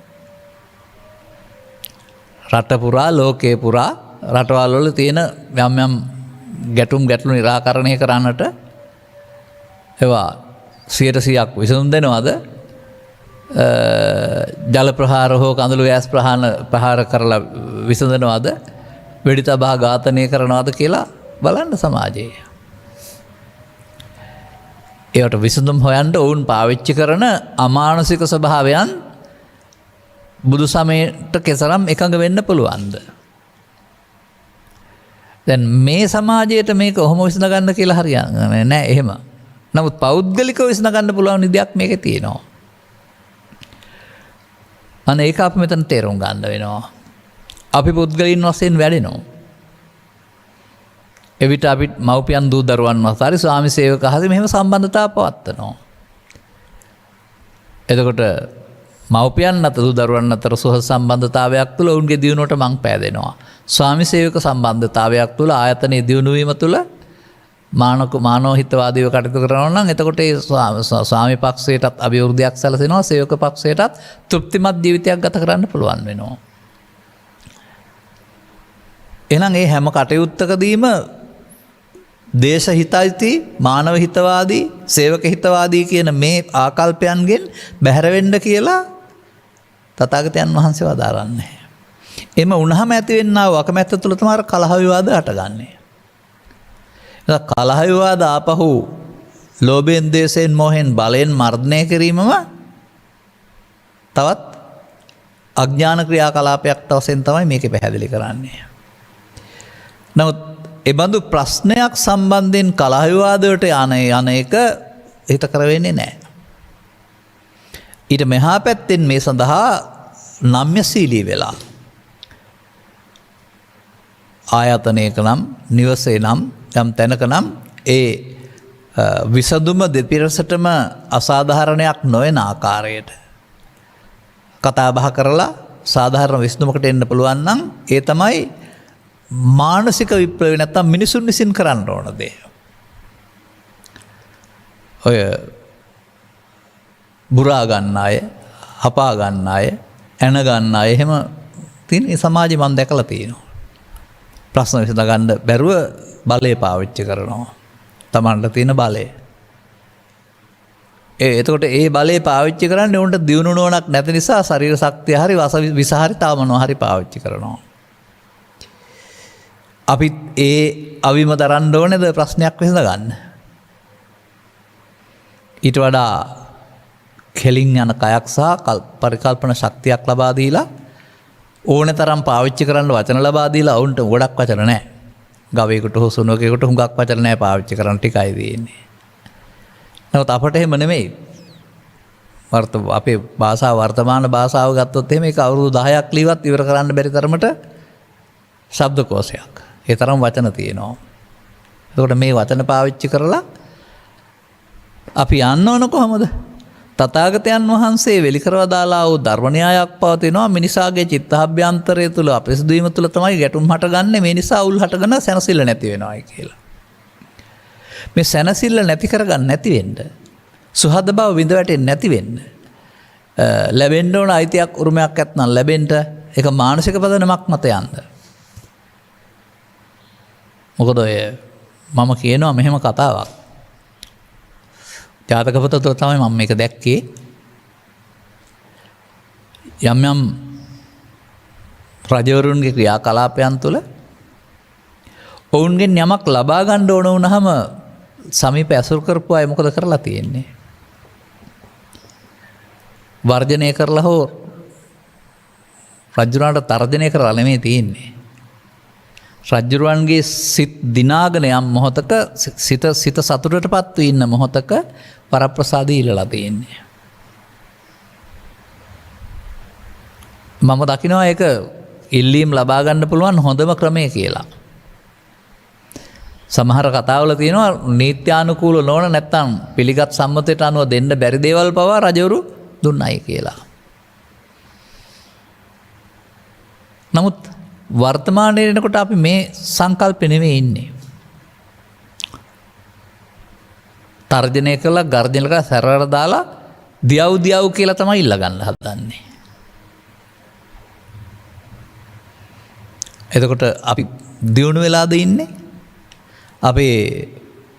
රට පුරා ලෝකේ පුරා රටවල් වල තියෙන යම් යම් ගැටලු නිරාකරණය කරන්නට ඒවා 100%ක් විසඳුම් දෙනවද? ජල ප්‍රහාර හෝ කඳුළු ගෑස් ප්‍රහාර කරලා විසඳනවද? වෙඩි තබා ඝාතනය කරනවද කියලා බලන්න සමාජයේ. ඒවට විසඳුම් හොයන්න ඔවුන් පාවිච්චි කරන අමානුෂික ස්වභාවයන් බුදු සමයට කෙසරම් එකඟ වෙන්න පුළුවන්ද? දැන් මේ සමාජයට මේක ඔහොම විසඳගන්න කියලා හරියන්නේ නැහැ එහෙම. නමුත් පෞද්ගලිකව විසඳගන්න පුළුවන් විදියක් මේකේ තියෙනවා. අනේ ඒක අපි මෙතන තේරුම් ගන්න වෙනවා. අපි පුද්ගලයන් වශයෙන් වැඩෙනවා. එවිට අපි මව්පියන් දූ දරුවන් වශයෙන් ස්වාමි සේවක හද මෙහෙම සම්බන්ධතාව පවත්වනවා. එතකොට මව්පියන් අතර දූ දරුවන් අතර සුහද සම්බන්ධතාවයක් තුළ ඔවුන්ගේ දියුණුවට මං පෑදෙනවා. ස්වාමි සේවක සම්බන්ධතාවයක් තුළ ආයතනයේ දියුණු වීම තුළ මානවහිතවාදීව කටයුතු කරනවා නම් එතකොට ඒ ස්වාමි පක්ෂයටත් අභිවෘද්ධියක් සැලසෙනවා, සේවක පක්ෂයටත් තෘප්තිමත් ජීවිතයක් ගත කරන්න පුළුවන් වෙනවා. එහෙනම් ඒ හැම කටයුත්තකදීම දේශ හිතයිති, මානව හිතවාදී, සේවක හිතවාදී කියන මේ ආකල්පයන්ගෙන් බැහැර වෙන්න කියලා තථාගතයන් වහන්සේ වදාරන්නේ. එම වුණාම ඇතිවෙනා වූ අකමැත්ත තුළ තමයි කලහ විවාද හටගන්නේ. ඒක කලහ විවාද ආපහු ලෝභයෙන්, ද්වේෂයෙන්, මෝහෙන්, බලයෙන් මර්ධනය කිරීමම තවත් අඥාන ක්‍රියාකලාපයක් වශයෙන් තමයි මේකේ පැහැදිලි කරන්නේ. නමුත් ඒ බඳු ප්‍රශ්නයක් සම්බන්ධයෙන් කලහ විවාදයට යන එක හිතකර වෙන්නේ නැහැ. ඊට මෙහා පැත්තෙන් මේ සඳහා නම්‍යශීලී වෙලා ආයතනයක නම්, නිවසේ නම්, යම් තැනක නම් ඒ විසඳුම දෙපිරසටම අසාධාරණයක් නොවන ආකාරයට කතා බහ කරලා සාධාරණ විසඳුමකට එන්න පුළුවන් නම් ඒ තමයි මානසික විප්ලවය, නැත්තම් මිනිසුන් විසින් කරන්න ඕන දේ. ඔය බුරා ගන්න අය, හපා ගන්න අය, ඇන ගන්න අය එහෙම තියෙන සමාජෙ මම දැකලා තියෙනවා. ප්‍රශ්න විසඳ ගන්න බැරුව බලය පාවිච්චි කරනවා. තමන්ට තියෙන බලය. එතකොට ඒ බලය පාවිච්චි කරන්නේ උන්ට දියුණු නුවණක් නැති නිසා ශරීර ශක්තිය හරි විස හරි තව මොනවා හරි පාවිච්චි කරනවා. අපි ඒ අවිම දරන්න ඕනේද ප්‍රශ්නයක් විසඳ ගන්න? ඊට වඩා කෙලින් යන කයක් සහ පරිකල්පන ශක්තියක් ලබා දීලා ඕනේ තරම් පාවිච්චි කරන්න වචන ලබා දීලා වුන්ට ගොඩක් වචන නැහැ. ගවයෙකුට හෝ සුනකයෙකුට හුඟක් වචන නැහැ පාවිච්චි කරන්න, ටිකයි තියෙන්නේ. නමුත් අපට එහෙම නෙමෙයි. අපේ භාෂාව, වර්තමාන භාෂාව ගත්තොත් එහෙම ඒක අවුරුදු 10ක් ලියවත් ඉවර කරන්න බැරි තරමට ශබ්දකෝෂයක්. ඒ තරම් වචන තියෙනවා. එතකොට මේ වචන පාවිච්චි කරලා අපි යන්න ඕන කොහමද? තථාගතයන් වහන්සේ වෙලි කරව දාලා වූ ධර්ම න්‍යායක් පවතිනවා. මිනිසාගේ චිත්තාභ්‍යන්තරය තුළ අපිරිසුදු වීම තුළ තමයි ගැටුම් හටගන්නේ. මේ නිසා උල් හටගෙන සැනසෙල්ල නැති වෙනවායි කියලා. මේ සැනසෙල්ල නැති කරගන්න නැති වෙන්න, සුහද බව විඳ වැටෙන්නේ නැති වෙන්න, ලැබෙන්න ඕන අයිතියක්, උරුමයක් ඇත්නම් ලැබෙන්න, ඒක මානසික පදනමක් මත යන්න. මොකද ඔය මම කියනවා මෙහෙම කතාවක්. ජාතක පොත තුළ තමයි මම මේක දැක්කේ. යම් යම් රජවරුන්ගේ ක්‍රියාකලාපයන් තුළ ඔවුන්ගෙන් යමක් ලබා ගන්න ඕන වුණාම සමීප ඇසුරු කරපු අය මොකද කරලා තියෙන්නේ? වර්ජනය කරලා හෝ රජුරවන්ට තර්ජනය කරලා නෙමෙයි තියෙන්නේ. රජුරවන්ගේ සිත් දිනාගෙන යම් මොහොතක සිත සතුටටපත් වී ඉන්න මොහොතක වරප්‍රසාදී ඉල්ලලා තියෙන්නේ. මම දකිනවා ඒක ඉල්ලීම් ලබා ගන්න පුළුවන් හොඳම ක්‍රමය කියලා. සමහර කතාවල තියෙනවා නීත්‍යානුකූල නොවන නැත්තම් පිළිගත් සම්මතයට අනුව දෙන්න බැරි දේවල් පවා රජවරු දුන්නයි කියලා. නමුත් වර්තමානයේ එනකොට අපි මේ සංකල්පෙ නෙමෙයි ඉන්නේ. තර්ජනය කළා, ගර්ජනය කළා, සැරවල දාලා දියව් කියලා තමයි ඉල්ල ගන්න හදන්නේ. එතකොට අපි දියුණු වෙලාද ඉන්නේ? අපේ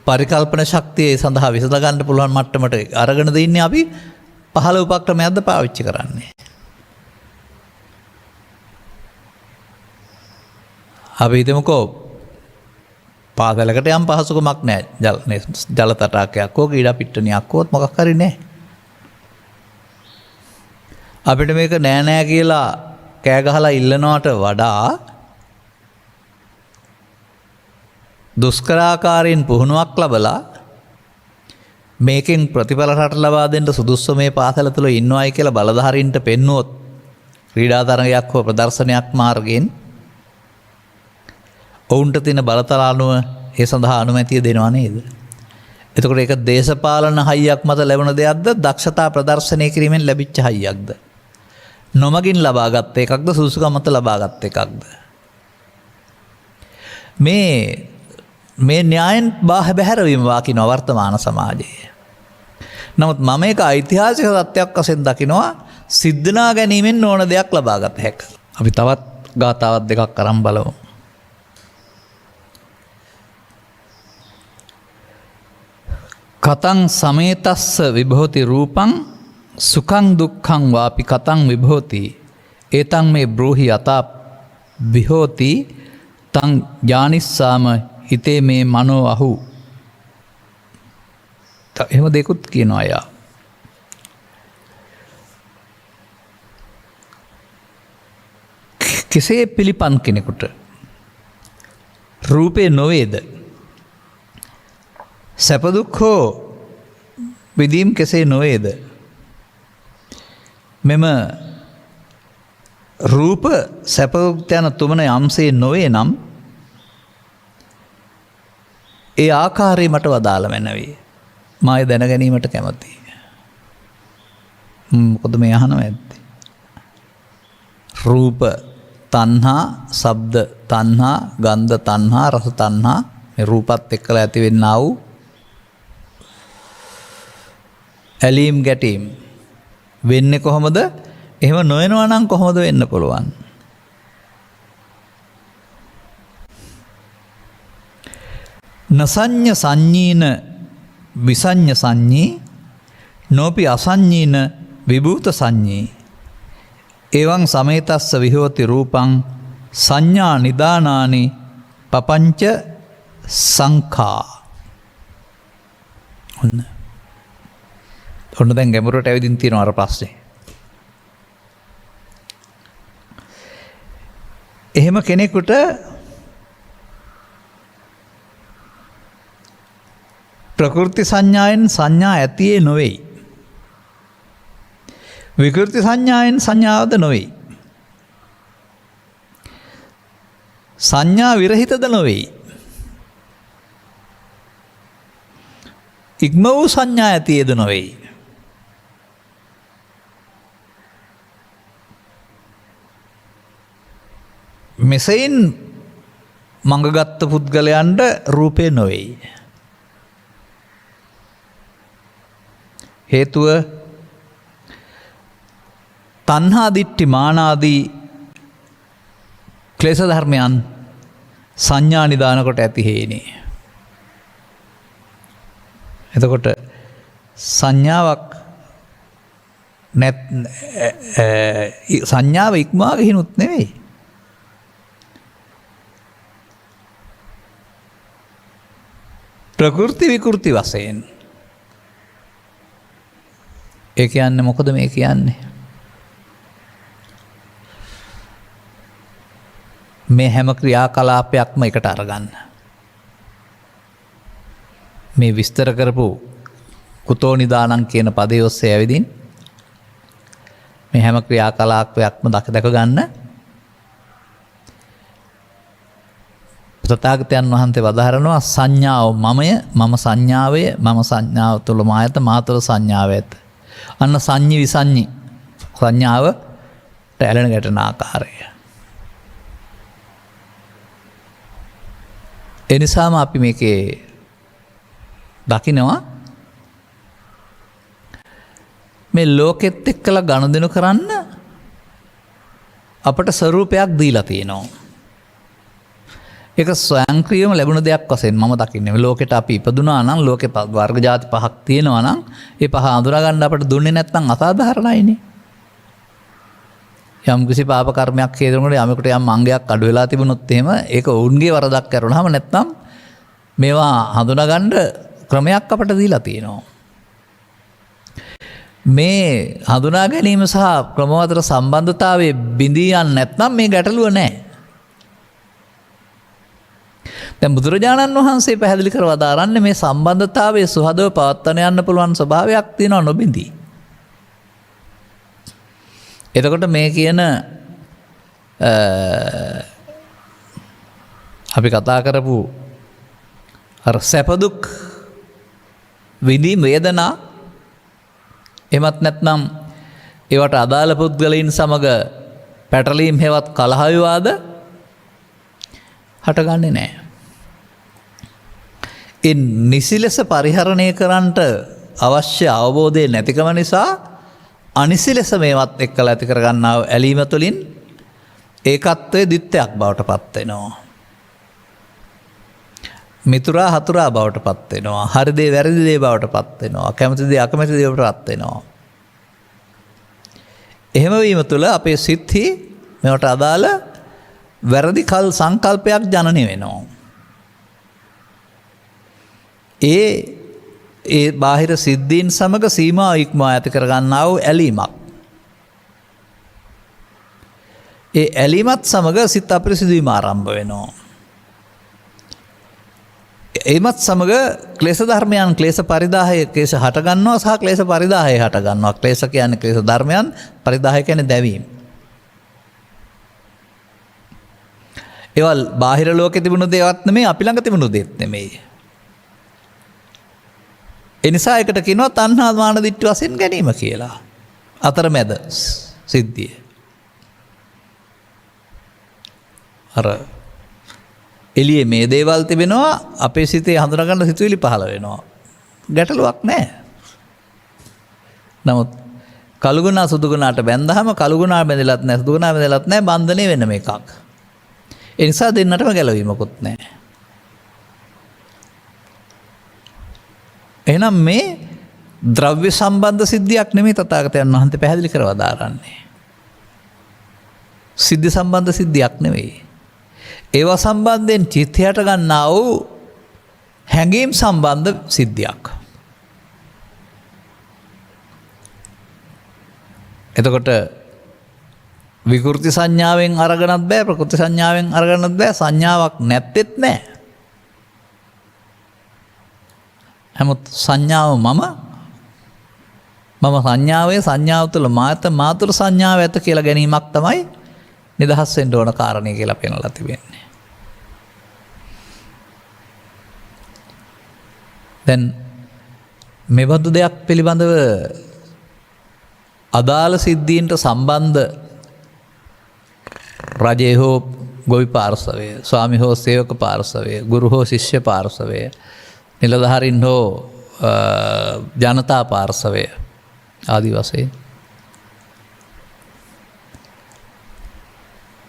පරිකල්පන ශක්තිය සඳහා විසඳ ගන්න පුළුවන් මට්ටමට අරගෙනද ඉන්නේ අපි පහළ උපක්‍රමයක්ද පාවිච්චි කරන්නේ? අපි හිතමුකෝ පාසලකට යම් පහසුකමක් නැහැ. ජල තටාකයක් හෝ ක්‍රීඩා පිට්ටනියක් හෝ මොකක් හරි නැහැ. අපිට මේක නෑ කියලා කෑ ගහලා ඉල්ලනවට වඩා දුෂ්කරාකාරයෙන් පුහුණුවක් ලැබලා මේකෙන් ප්‍රතිඵල රට ලබා දෙන්න සුදුසු මේ පාසල තුල ඉන්නවයි කියලා බලධාරීන්ට පෙන්නුවොත් ක්‍රීඩා තරගයක් හෝ ප්‍රදර්ශනයක් මාර්ගයෙන් ඔවුන්ට තියෙන බලතල අනුව ඒ සඳහා අනුමැතිය දෙනවා නේද? එතකොට ඒක දේශපාලන හයියක් මත ලැබෙන දෙයක්ද, දක්ෂතා ප්‍රදර්ශනය කිරීමෙන් ලැබිච්ච හයියක්ද? නොමගින් ලබාගත් එකක්ද, සුසුකම් මත ලබාගත් එකක්ද? මේ න්‍යායෙන් බැහැර වීම වාකින වර්තමාන සමාජයේ. නමුත් මම මේක ඓතිහාසික තත්ත්වයක් වශයෙන් දකිනවා, සිද්ධනා ගැනීමෙන් ඕන දෙයක් ලබාගත හැක. අපි තවත් ගාථාවක් දෙකක් අරන් බලමු. කතං සමේතස්ස විභෝති රූපං සුඛං දුක්ඛං වාපි කතං විභෝති ඒතං මේ බ්‍රෝහි යතා විහෝති තං ඥානිස්සාම හිතේ මේ මනෝ අහු. එහෙම දෙකුත් කියනවා අයා. කෙසේ පිළිපන් කෙනෙකුට රූපේ නොවේද? සැපදුක් හෝ විදීම් කෙසේ නොවේද? මෙම රූප සැපදුක් යන තුමන යම්සේ නොවේ නම් ඒ ආකාරය මට වදාළ මැනවේ. මාය දැන ගැනීමට කැමතියි. මොකද මේ අහනව ඇත්තේ? රූප තණ්හා, ශබ්ද තණ්හා, ගන්ධ තණ්හා, රස තණ්හා මේ රූපත් එක්කලා ඇතිවෙන්නා වූ ඇලීම් ගැටීම් වෙන්නේ කොහොමද? එහෙම නොවෙනවා නම් කොහොමද වෙන්න පුළුවන්? නසඤ්ඤ සංඤීන විසඤ්ඤ සංඤී නෝපි අසඤ්ඤීන විභූත සංඤී එවං සමේතස්ස විහෝති රූපං සංඥා නිදානානි පපංච සංඛා. ඔන්න දැන් ගැඹුරට ඇවිදින් තියෙනවා අර ප්‍රශ්නේ. එහෙම කෙනෙකුට ප්‍රකෘති සංඥාවෙන් සංඥා ඇතියේ නොවෙයි. විකෘති සංඥාවෙන් සංඥාවද නොවෙයි. සංඥා විරහිතද නොවෙයි. ඉක්ම වූ සංඥා ඇතියේද නොවෙයි. මෙසයින් මඟගත්ත පුද්ගලයන්ට රූපේ නොවෙයි. හේතුව තණ්හා දිට්ඨි මානාදී ක්ලේශ ධර්මයන් සංඥා නිදාන කොට ඇති හේනේ. එතකොට සංඥාවක් සංඥාව ඉක්මවා ගිහිනුත් නෙවෙයි. ප්‍රකෘති විකෘති වශයෙන්. ඒ කියන්නේ මොකද මේ කියන්නේ? මේ හැම ක්‍රියාකලාපයක්ම එකට අරගන්න. මේ විස්තර කරපු කුතෝ නිදානං කියන පදේ ඔස්සේ ඇවිදින් මේ හැම ක්‍රියාකලාපයක්ම දැක ගන්න. තථාගතයන් වහන්සේ වදාහරනවා සංඥාව මමය, මම සංඥාවය, මම සංඥාව තුළ මායත, මා තුළ සංඥාව ඇත. අන්න සංඤි විසංඤි සංඥාවට ඇලෙන ගැටෙන ආකාරය. එනිසාම අපි මේකේ දකිනවා මේ ලෝකෙත් එක්කලා ගනුදෙනු කරන්න අපට ස්වරූපයක් දීලා තියෙනවා. ඒක ස්වයංක්‍රීයව ලැබුණ දෙයක් වශයෙන් මම දකින්නේ. ලෝකෙට අපි ඉපදුනා නම් ලෝකේ වර්ග ಜಾති පහක් තියෙනවා නම් ඒ පහ අඳුරා ගන්න අපට දුන්නේ නැත්නම් අසාධාරණයිනේ. යම් කිසි පාප කර්මයක් හේතුනකොට යමෙකුට යම් අංගයක් අඩු වෙලා තිබුණොත් එහෙම ඒක ඔවුන්ගේ වරදක් කරුණාම නැත්නම් මේවා හඳුනා ගන්න ක්‍රමයක් අපට දීලා තියෙනවා. මේ හඳුනා ගැනීම සහ ක්‍රම අතර සම්බන්ධතාවයේ බිඳී යන්නේ නැත්නම් මේ ගැටලුව නැහැ. දැන් බුදුරජාණන් වහන්සේ පැහැදිලි කර වදාරන්නේ මේ සම්බන්ධතාවයේ සුහදව පවත්වාගෙන යන්න පුළුවන් ස්වභාවයක් තියෙනවා නොබිඳී. එතකොට මේ කියන අපි කතා කරපු අර සැප දුක් විඳීම් වේදනා එමත් නැත්නම් ඒවට අදාළ පුද්ගලයන් සමග පැටලීම් හේවත් කලහ විවාද හටගන්නේ නැහැ. ඒ නිසි ලෙස පරිහරණය කරන්නට අවශ්‍ය අවබෝධය නැතිකම නිසා අනිසි ලෙස මේවත් එක්කලා ඇති කරගන්නා ඇලීම තුළින් ඒකත්වයේ දිත්තයක් බවට පත් වෙනවා. මිතුරා හතුරා බවට පත් වෙනවා. හරි දේ වැරදි දේ බවට පත් වෙනවා. කැමති දේ අකමැති දේ බවට පත් වෙනවා. එහෙම වීම තුළ අපේ සිත්හි මේවට අදාළ වැරදි කල් සංකල්පයක් ජනනය වෙනවා. ඒ බාහිර සිද්ධීන් සමග සීමාව ඉක්මවා ඇති කරගන්නා වූ ඇලීමක්. ඒ ඇලීමත් සමග සිත අපිරිසිදුවීම ආරම්භ වෙනවා. එමත් සමග ක්ලේශ ධර්මයන් ක්ලේශ පරිදාහය ක්ලේශ හටගන්නවා සහ ක්ලේශ පරිදාහය හටගන්නවා. ක්ලේශ කියන්නේ ක්ලේශ ධර්මයන්, පරිදාහය කියන්නේ දැවීම. ඒවල් බාහිර ලෝකෙ තිබුණු දේවත් නෙමෙයි, අපි ළඟ තිබුණු දේත් නෙමෙයි. ඒ නිසා ඒකට කියනවා තණ්හා මාන දිට්ඨි වශයෙන් ගැනීම කියලා. අතරමැද සිද්ධිය. අර එළියේ මේ දේවල් තිබෙනවා, අපේ සිතේ හඳුනාගන්න සිතුවිලි පහළ වෙනවා. ගැටලුවක් නැහැ. නමුත් කලුගුණා සුදුගුණාට බැඳහම කලුගුණා බැඳලත් නැහැ, සුදුගුණා බැඳලත් නැහැ, බන්ධනේ වෙන මේකක්. ඒ නිසා දෙන්නටම ගැලවීමකුත් නැහැ. එහෙනම් මේ ද්‍රව්‍ය සම්බන්ධ සිද්ධියක් නෙමෙයි තථාගතයන් වහන්සේ පැහැදිලි කරව දාරන්නේ. සිද්ධි සම්බන්ධ සිද්ධියක් නෙවෙයි. ඒවා සම්බන්ධයෙන් චිත්තයට ගන්නා වූ හැඟීම් සම්බන්ධ සිද්ධියක්. එතකොට විකෘති සංඥාවෙන් අරගෙනත් බෑ, ප්‍රකෘති සංඥාවෙන් අරගෙනත් බෑ, සංඥාවක් නැත්තේත් නෑ. හැමොත් සංඥාව මම සංඥාවේ සංඥාව තුළ මාතුර සංඥාව ඇත කියලා ගැනීමක් තමයි නිදහස් වෙන්න ඕන කාරණේ කියලා පෙන්වලා තිබෙන්නේ. දැන් මෙබඳු දෙයක් පිළිබඳව අදාළ සිද්ධීන්ට සම්බන්ධ රජේ හෝ ගොවි පාර්ශවය, ස්වාමි හෝ සේවක පාර්ශවය, ගුරු හෝ ශිෂ්‍ය පාර්ශවය, නිලධාරීන් හෝ ජනතා පාර්ශවය ආදී වශයෙන්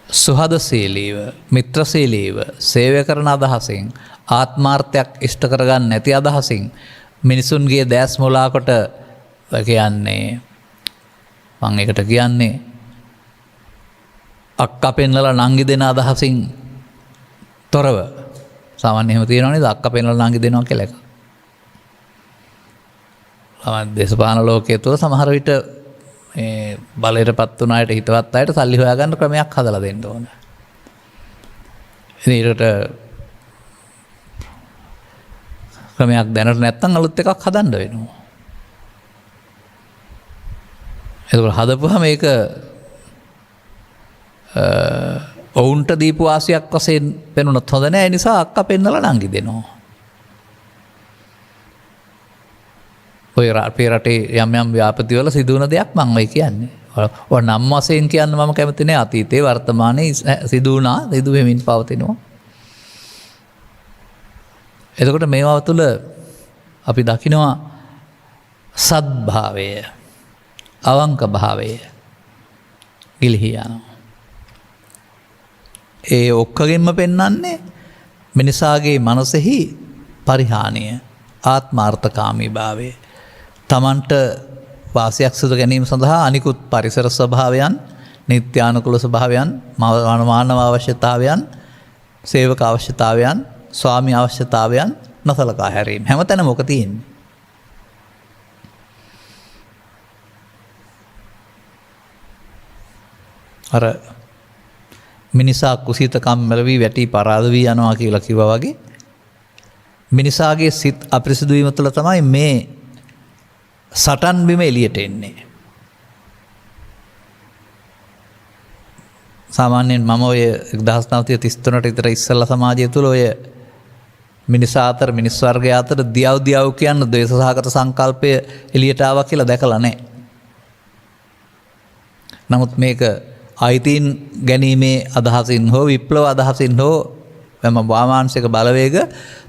සුහදශීලීව, මිත්‍රශීලීව සේවය කරන අදහසින්, ආත්මාර්ථයක් ඉෂ්ට කරගන්න නැති අදහසින් මිනිසුන්ගේ දැස් මොලා කොට කියන්නේ මම ඒකට කියන්නේ අක්කා පෙන්වලා නංගි දෙන අදහසින් තොරව සාමාන්‍ය එහෙම තියෙනවා නේද? අක්කා පෙන්වලා නංගි දෙනවා කියලා එක. දේශපාලන ලෝකයේ තුල සමහර විට මේ බලයටපත් වුණ අයට, හිතවත් අයට සල්ලි හොයාගන්න ක්‍රමයක් හදලා දෙන්න ඕන. ඉතින් ඒකට ක්‍රමයක් දැනට නැත්නම් අලුත් එකක් හදන්න වෙනවා. ඒක හදපුවාම මේක ඔවුන්ට දීපු ආසියක් වශයෙන් පෙනුනොත් හොඳ නැහැ. ඒ නිසා අක්කා පෙන්නලා නංගි දෙනවා. ඔය අපේ රටේ යම් යම් ව්‍යාපෘතිවල සිදුවන දෙයක් මම ඔය කියන්නේ. ඔය නම් වශයෙන් කියන්න මම කැමති නෑ. අතීතේ වර්තමානයේ සිදුවුණා, සිදු වෙමින් පවතිනවා. එතකොට මේවා තුළ අපි දකිනවා සද්භාවය, අවංක භාවය ගිලිහි යනවා. ඒ ඔක්කොගෙන්ම පෙන්වන්නේ මිනිසාගේ මනසෙහි පරිහානිය, ආත්මාර්ථකාමී භාවය. තමන්ට වාසියක් සිදු ගැනීම සඳහා අනිකුත් පරිසර ස්වභාවයන්, නිත්‍යානුකූල ස්වභාවයන්, මානව අවශ්‍යතාවයන්, සේවක අවශ්‍යතාවයන්, ස්වාමී අවශ්‍යතාවයන් නොසලකා හැරීම. හැමතැනම මොක තියෙන්නේ? අර මිනිසා කුසීතකම් මෙලවි වැටි පරාද වී යනවා කියලා කිව්වා වගේ මිනිසාගේ සිත් අපිරිසිදු වීම තුළ තමයි මේ සටන් බිම එළියට එන්නේ. සාමාන්‍යයෙන් මම ඔය 1933ට විතර ඉස්සෙල්ලා සමාජය තුළ ඔය මිනිසා අතර, මිනිස් වර්ගය අතර දියව් කියන ද්වේෂසහගත සංකල්පය එළියට ආවා කියලා දැකලා නැහැ. නමුත් මේක අයිතීන් ගැනීමේ අදහසින් හෝ විප්ලව අදහසින් හෝ එම වාමාංශික බලවේග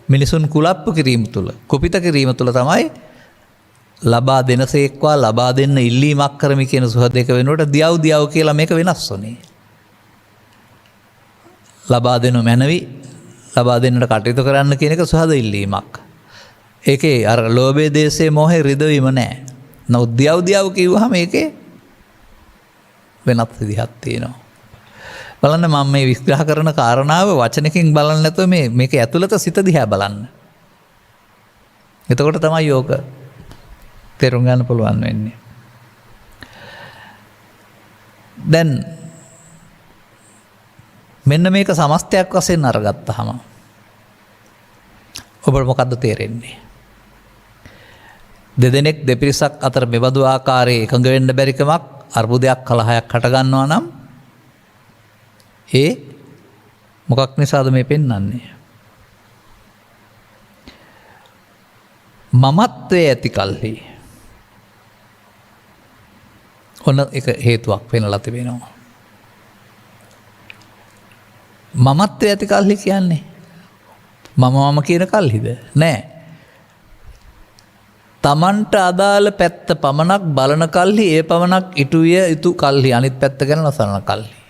මිනිසුන් කුලප්පු කිරීම තුළ, කුපිත කිරීම තුළ තමයි ලබා දෙනසේක්වා ලබා දෙන්න ඉල්ලීමක් කරමි කියන සුහදයක වෙනුවට දියව් කියලා මේක වෙනස් වුණේ. ලබා දෙනු මැනවි, ලබා දෙන්නට කටයුතු කරන්න කියන එක සුහද ඉල්ලීමක්. ඒකේ අර ලෝභයේ දේශයේ මොහේ රිදවීම නැහැ. නමුත් දියව් කිව්වහම ඒකේ වෙනත් විදිහක් තියෙනවා. බලන්න මම මේ විග්‍රහ කරන කාරණාව වචනකින් බලන්න නැතුව මේක ඇතුළත සිත දිහා බලන්න. එතකොට තමයි යෝග තේරුම් ගන්න පුළුවන් වෙන්නේ. දැන් මෙන්න මේක සමස්තයක් වශයෙන් අරගත්තාම ඔබට මොකද්ද තේරෙන්නේ? දෙදෙනෙක් දෙපිරිසක් අතර මෙබඳු ආකාරයේ එකඟ වෙන්න බැරිකමක් අර්බුදයක් කලහයක් හට ගන්නවා නම් ඒ මොකක් නිසාද මේ පෙන්වන්නේ? මමත්වයේ ඇති කල්හි ඔන්න එක හේතුවක් වෙනලා තිබෙනවා. මමත්වයේ ඇති කල්හි කියන්නේ මම කියන කල්හිද? නෑ. තමන්ට අදාළ පැත්ත පමණක් බලන කල්හි ඒ පමණක් ඉටුය යුතු කල්හි අනිත් පැත්ත ගැන නොසලන කල්හි.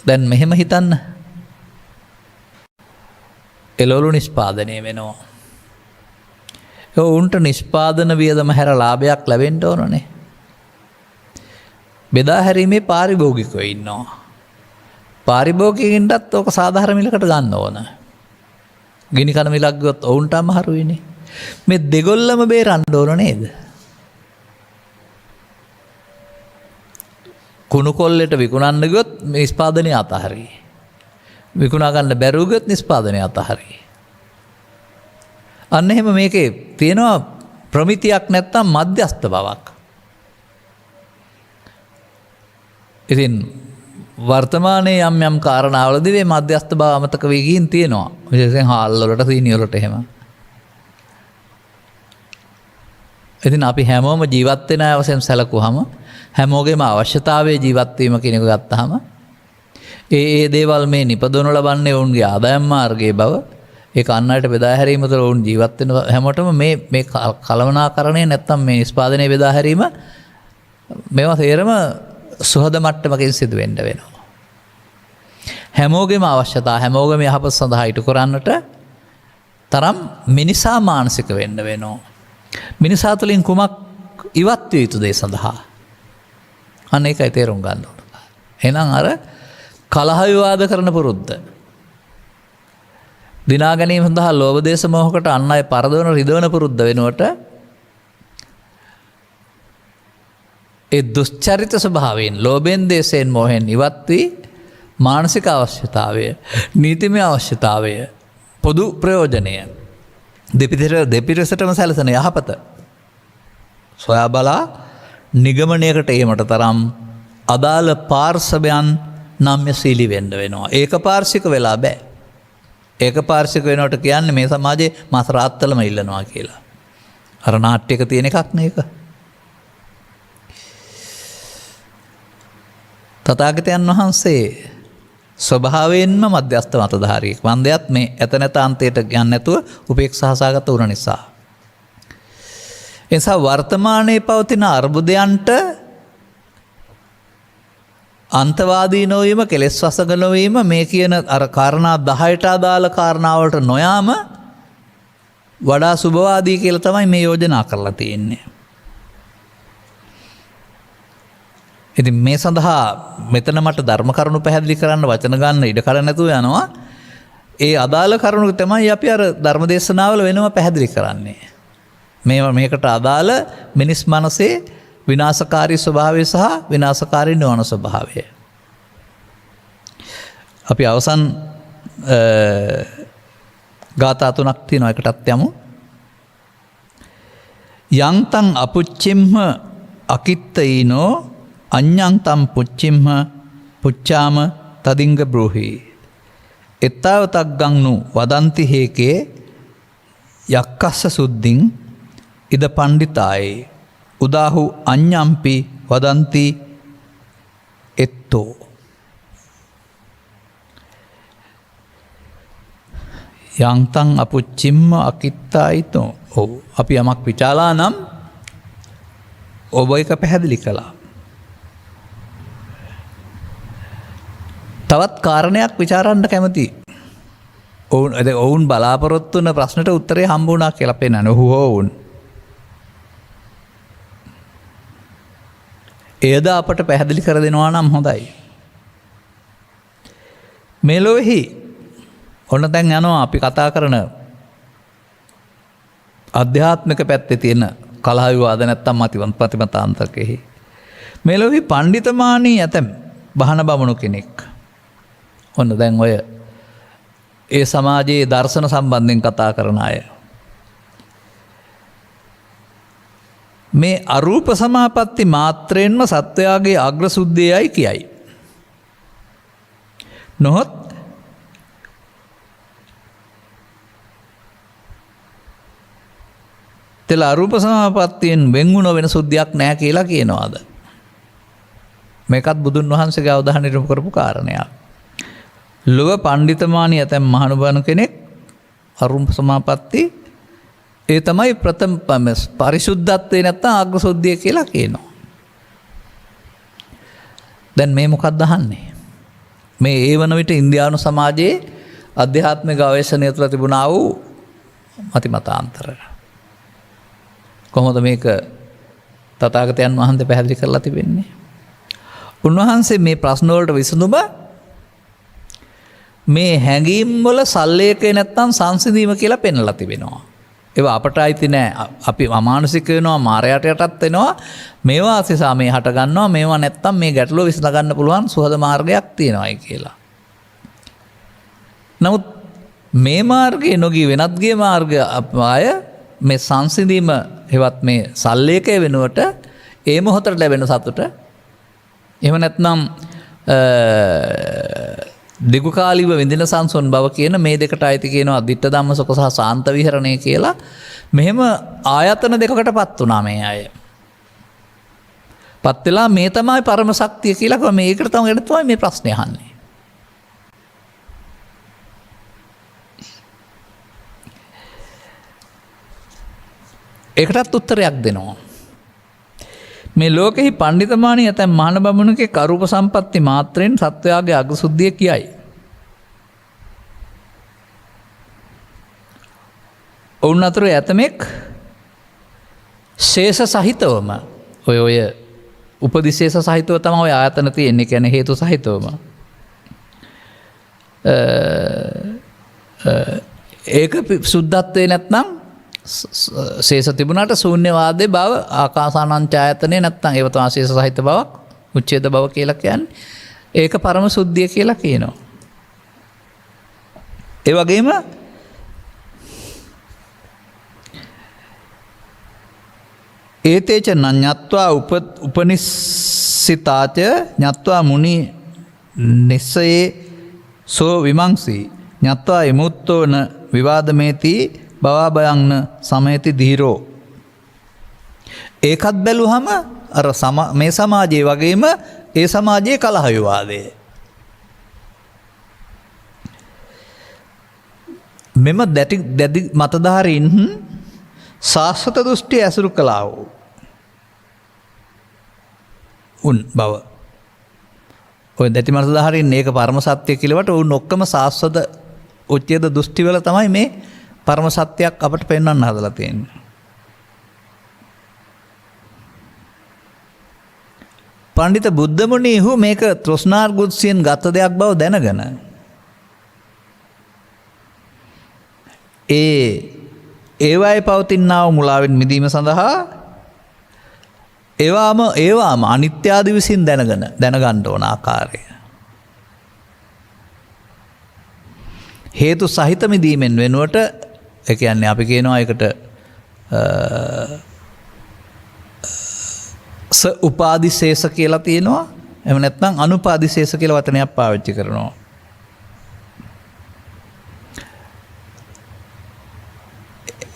දැන් මෙහෙම හිතන්න. එළවලු නිෂ්පාදනය වෙනවා. උන්ට නිෂ්පාදන වියදම හැර ලාභයක් ලැබෙන්න ඕනනේ. බෙදා හැරීමේ පාරිභෝගිකයෝ ඉන්නවා. පාරිභෝගිකින්ටත් ඕක සාධාරණ මිලකට ගන්න ඕන. ගිනි කන මිලක් ගියොත් ඔවුන්ට අමාරු වෙන්නේ. මේ දෙගොල්ලම බේරන්න ඕන නේද? කුණු කොල්ලෙට විකුණන්න ගියොත් නිෂ්පාදනය අතහරි. විකුණා ගන්න බැරුව ගියොත් නිෂ්පාදනය අතහරි. අන්න එහෙම මේකේ තියෙනවා ප්‍රමිතියක් නැත්තම් මධ්‍යස්ථ බවක්. ඉතින් වර්තමානයේ යම් කාරණාවලදී මේ මධ්‍යස්ථ බව අමතක වී ගින් තියෙනවා. විශේෂයෙන් හාල් වලට සීනි වලට එහෙම. ඉතින් අපි හැමෝම ජීවත් වෙන අය වශයෙන් සැලකුවහම හැමෝගේම අවශ්‍යතාවයේ ජීවත් වීම කියන එක ගත්තාම ඒ දේවල් මේ නිපදවනු ලබන්නේ ඔවුන්ගේ ආදායම් මාර්ගයේ බව ඒක අන්නයට බෙදා හැරීම තුළ ඔවුන් ජීවත් වෙන හැමෝටම මේ කලවනාකරණය නැත්තම් මේ නිෂ්පාදනයේ බෙදා හැරීම මේවා තේරම සුහද මට්ටමකින් සිදු වෙන්න වෙනවා. හැමෝගේම අවශ්‍යතා හැමෝගේම යහපත සඳහා ඉටු කරන්නට තරම් මිනිසා මානසික වෙන්න වෙනවා. මිනිසා තුළින් කුමක් ඉවත් විය යුතුද ඒ සඳහා? අන්න ඒකයි තේරුම් ගන්න ඕන. එහෙනම් අර කලහ විවාද කරන පුරුද්ද දිනා ගැනීම සඳහා ලෝභ දේශ මොහකට අන් අය පරදවන රිදවන පුරුද්ද වෙනුවට ඒ දුෂ්චරිත ස්වභාවයෙන් ලෝභයෙන් දේශයෙන් මොහෙන් ඉවත් වී මානසික අවශ්‍යතාවය නීතිමය අවශ්‍යතාවය පොදු ප්‍රයෝජනය දෙපිරිසටම සැලසෙන යහපත සොයා බලා නිගමනයකට ඒමට තරම් අදාළ පාර්ශවයන් නම්‍යශීලී වෙන්න වෙනවා. ඒක පාර්ශික වෙලා බෑ. ඒක පාර්ශික වෙනවට කියන්නේ මේ සමාජයේ මාස රාත්තලම ඉල්ලනවා කියලා. අර නාට්‍යයක තියෙන එකක් නේක. තථාගතයන් වහන්සේ ස්වභාවයෙන්ම මධ්‍යස්ථ මතධාරියෙක්. වන්දයත් මේ ඇතනැත අන්තයට යන්නේ නැතුව උපේක්ෂා සහගත වුණ නිසා. එනිසා වර්තමානයේ පවතින අර්බුදයන්ට අන්තවාදී නොවීම කෙලෙස් වසඟ නොවීම මේ කියන අර කාරණා 10ට අදාළ කාරණාවලට නොයාම වඩා සුභවාදී කියලා තමයි මේ යෝජනා කරලා තියෙන්නේ. ඉතින් මේ සඳහා මෙතන මට ධර්ම කරුණු පැහැදිලි කරන්න වචන ගන්න ඉඩ කඩ නැතුව යනවා. ඒ අදාළ කරුණු තමයි අපි අර ධර්ම දේශනාවල වෙනම පැහැදිලි කරන්නේ. මේකට අදාළ මිනිස් මනසේ විනාශකාරී ස්වභාවය සහ විනාශකාරී නොවන ස්වභාවය. අපි අවසන් ගාථා තුනක් තියෙනවා එකටත් යමු. යන්තං අපුච්චිම්හ අකිත්තයිනෝ අඤ්ඤං පුච්චිම්හ පුච්චාම තදින්ග බ්‍රෝහි. එත්තාවතග්ගංනු වදන්ති හේකේ යක්කස්ස සුද්ධින් ඉද පණ්ඩිතායේ උදාහු අඤ්ඤම්පි වදන්ති එත්තෝ. යන්තං අපුච්චිම්ම අකිත්තායිතෝ. ඔව් අපි යමක් විචාලා නම් ඔබ එක පැහැදිලි කළා. තවත් කාරණයක් විචාරන්න කැමති. ඔවුන් බලාපොරොත්තු වන ප්‍රශ්නට උත්තරේ හම්බ වුණා කියලා පෙන්නන ඔවුන්. එයද අපට පැහැදිලි කර දෙනවා නම් හොඳයි. මේ ලෝකෙහි ඔන්න දැන් යනවා අපි කතා කරන අධ්‍යාත්මික පැත්තේ තියෙන කලහ විවාද නැත්තම් මතිමතාන්තරකෙහි. මේ ලෝකෙහි පඬිතමානී ඇතැම් බහන බමුණු කෙනෙක්. ඔන්න දැන් ඔය ඒ සමාජයේ දර්ශන සම්බන්ධයෙන් කතා කරන අය. මේ අරූප සමාපatti මාත්‍රයෙන්ම සත්වයාගේ අග්‍ර සුද්ධියයි කියයි. නොහොත් තෙල අරූප සමාපත්තියෙන් වෙන්වුණ වෙන සුද්ධියක් නැහැ කියලා කියනවාද? මේකත් බුදුන් වහන්සේගේ අවධානයට යොමු කරපු කාරණයක්. ලොව පඬිතමානී ඇතැම් මහණුබණු කෙනෙක් අරූප සමාපatti ඒ තමයි ප්‍රථම පරිශුද්ධත්වේ නැත්තම් අග්‍ර සුද්ධිය කියලා කියනවා. දැන් මේ මොකක්ද අහන්නේ? මේ ඒ වන විට ඉන්දියානු සමාජයේ අධ්‍යාත්මික ගවේෂණය තුළ තිබුණා වූ මතිමතාන්තර. කොහොමද මේක තථාගතයන් වහන්සේ පැහැදිලි කරලා තිබෙන්නේ? උන්වහන්සේ මේ ප්‍රශ්න වලට විසඳුම මේ හැඟීම් වල සල්ලේකේ නැත්තම් සංසිඳීම කියලා පෙන්වලා තිබෙනවා. ඒවා අපට අයිති නෑ. අපි අමානුෂික වෙනවා, මායයට යටත් වෙනවා. මේවා අසසා මේ හට ගන්නවා. මේවා නැත්තම් මේ ගැටලුව විසඳ ගන්න පුළුවන් සුහද මාර්ගයක් තියෙනවායි කියලා. නමුත් මේ මාර්ගයේ නොගී වෙනත් ගිය මාර්ගය අය මේ සංසිඳීම හෙවත් මේ සල්ලේකය වෙනුවට ඒ මොහොතට ලැබෙන සතුට එහෙම නැත්නම් දිගුකාලීව විඳින සංසොන් බව කියන මේ දෙකට අයිති කියනවා දිට්ඨ ධම්ම සුඛ සහ සාන්ත විහරණය කියලා. මෙහෙම ආයතන දෙකකට පත් වුණා මේ අය. පත් වෙලා මේ තමයි පරම ශක්තිය කියලා කිව්වා. මේකට තමයි මේ ප්‍රශ්නේ අහන්නේ. ඒකටත් උත්තරයක් දෙනවා. මේ ලෝකෙහි පඬිතමානී ඇතැම් මහණ බමුණුගේ කරූප සම්පatti මාත්‍රයෙන් සත්වයාගේ අග්‍රසුද්ධිය කියයි. ඔවුන් අතර ඇතමෙක් ශේෂ සහිතවම ඔය උපදිශේෂ සහිතව තමයි ඔය ආයතන තියෙන්නේ. කියන්නේ හේතු සහිතවම ඒක සුද්ධත්වේ නැත්නම් ශේෂ තිබුණාට ශූන්‍යවාදයේ බව ආකාසානංචායතනේ නැත්නම් ඒව තමයි ශේෂ සහිත බවක් උච්ඡේද බව කියලා කියන්නේ. ඒක පරම සුද්ධිය කියලා කියනවා. ඒ වගේම ඒතේච නඤ්ඤත්වා උපනිස්සිතාච ඤත්වා මුනි නිස්සයේ සෝ විමංසි ඤත්වා විමුක්තෝන විවාදමේති බවාභයංන සමයති ධීරෝ. ඒකත් බැලුවහම අර මේ සමාජයේ වගේම ඒ සමාජයේ කලහ විවාදය. මෙම දැඩි මතධාරීන් සාස්වත දෘෂ්ටි ඇසුරු කළා වූ උන් බව. ඔය දැඩි මතධාරීන් ඒක පරම සත්‍ය කියලාට උන් ඔක්කොම සාස්වත උච්ඡේද දෘෂ්ටි වල තමයි මේ පරම සත්‍යයක් අපට පෙන්වන්න හදලා තියෙන්නේ. පඬිත බුද්ධ මුනිහු මේක තෘෂ්ණාර්ගුත්සියෙන් ගත දෙයක් බව දැනගෙන ඒවායේ පවතිනා වූ මුලාවෙන් මිදීම සඳහා ඒවාම අනිත්‍ය ආදී විසින් දැනගන්න ඕන ආකාරය හේතු සහිත මිදීමෙන් වෙනුවට ඒ කියන්නේ අපි කියනවා ඒකට උපාදිශේෂ කියලා තියෙනවා. එහෙම නැත්නම් අනුපාදිශේෂ කියලා වචනයක් පාවිච්චි කරනවා.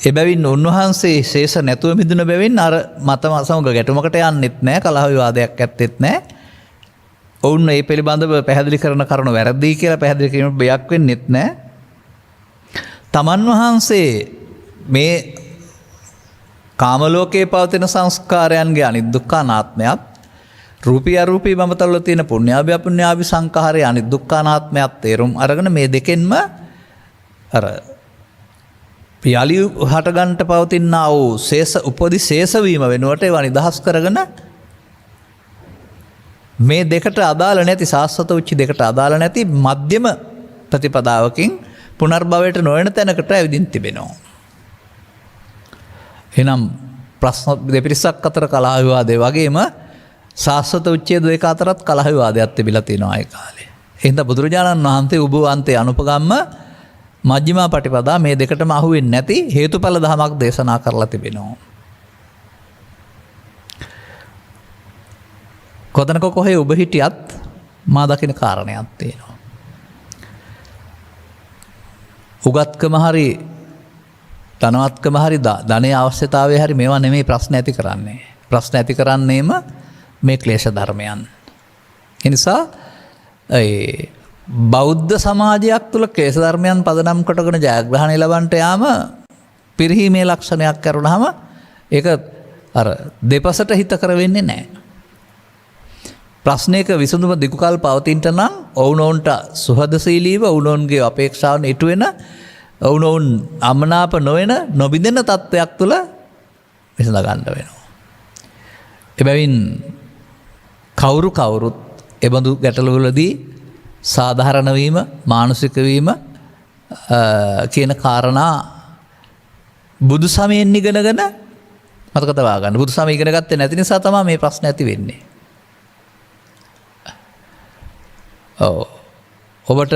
එබැවින් උන්වහන්සේ ශේෂ නැතුව මිදුන බැවින් අර මත සමග ගැටුමකට යන්නෙත් නැහැ, කලහ විවාදයක් ඇත්තෙත් නැහැ. ඔවුන් මේ පිළිබඳව පැහැදිලි කරන කරුණ වැරදි කියලා පැහැදිලි කිරීමට බයක් වෙන්නෙත් නැහැ. තමන් වහන්සේ මේ කාම ලෝකයේ පවතින සංස්කාරයන්ගේ අනිත් දුක්ඛ අනාත්මයත් රූපී අරූපී මමතල තියෙන පුණ්‍යාභි අපුණ්‍යාභි සංඛාරය අනිත් දුක්ඛානාත්මයක් තේරුම් අරගෙන මේ දෙකෙන්ම අර යලි හටගන්ට පවතිනා වූ ශේෂ උපදි ශේෂ වීම වෙනුවට ඒවා නිදහස් කරගෙන මේ දෙකට අදාළ නැති සාස්වත උච්චි දෙකට අදාළ නැති මධ්‍යම ප්‍රතිපදාවකින් පුනර්භවයට නොවන තැනකට ඇවිදින් තිබෙනවා. එනම් ප්‍රශ්න දෙපිරිසක් අතර කලහ විවාදය වගේම සාස්වත උච්ඡේද දෙක අතරත් කලහ විවාදයක් තිබිලා තියෙනවා ඒ කාලේ. එහෙනම් බුදුරජාණන් වහන්සේ උභවන්තේ අනුපගම්ම මජ්ක්‍ධිමා පටිපදා මේ දෙකටම අහු වෙන්නේ නැති හේතුඵල ධමයක් දේශනා කරලා තිබෙනවා. කොතනක කොහේ ඔබ හිටියත් මා දකින කාරණයක් තියෙනවා. උගත්කම හරි ධනවත්කම හරි ධනයේ අවශ්‍යතාවය හරි මේවා නෙමෙයි ප්‍රශ්න ඇති කරන්නේ. ප්‍රශ්න ඇති කරන්නේම මේ ක්ලේශ ධර්මයන්. ඒ නිසා බෞද්ධ සමාජයක් තුළ ක්ලේශ ධර්මයන් පදනම් කොටගෙන ජයග්‍රහණය ලබන්නට යාම පිරිහීමේ ලක්ෂණයක් කරුණාම ඒක අර දෙපසට හිත කර වෙන්නේ නැහැ. ප්‍රශ්නයක විසඳුම දිගු කල් පවතින්නට නම් ඔවුනොවුන්ට සුහදශීලීව ඔවුනොවුන්ගේ අපේක්ෂාවන් ඉටු වෙන ඔවුනොවුන් අමනාප නොවන නොබිඳෙන තත්ත්වයක් තුළ විසඳ ගන්න වෙනවා. එබැවින් කවුරුත් එබඳු ගැටලුවලදී සාධාරණ වීම මානසික වීම කියන කාරණා බුදු සමයෙන් ඉගෙනගෙන මතක තබා ගන්න. බුදු සමය ඉගෙන ගත්තේ නැති නිසා තමයි මේ ප්‍රශ්න ඇති වෙන්නේ. ඔබට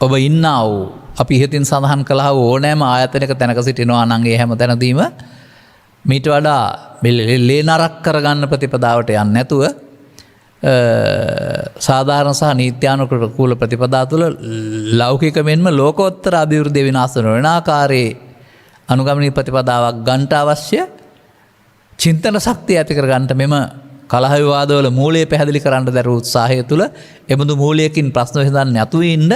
ඔබ ඉන්නා වූ අපි ඉහතින් සඳහන් කළා වූ ඕනෑම ආයතනයක තැනක සිටිනවා නම් ඒ හැම තැනදීම මීට වඩා ලේ නරක් කරගන්න ප්‍රතිපදාවට යන්නේ නැතුව සාධාරණ සහ නීත්‍යානුකූල ප්‍රතිපදා තුළ ලෞකික මෙන්ම ලෝකෝත්තර අභිවෘද්ධිය විනාශ නොවන ආකාරයේ අනුගමනීය ප්‍රතිපදාවක් ගන්නට අවශ්‍ය චින්තන ශක්තිය ඇති කර ගන්නට මෙම කලහ විවාදවල මූලය පැහැදිලි කරන්න දරූ උත්සාහය තුළ එබඳු මූලයකින් ප්‍රශ්න විසඳන්න නැතුව ඉන්න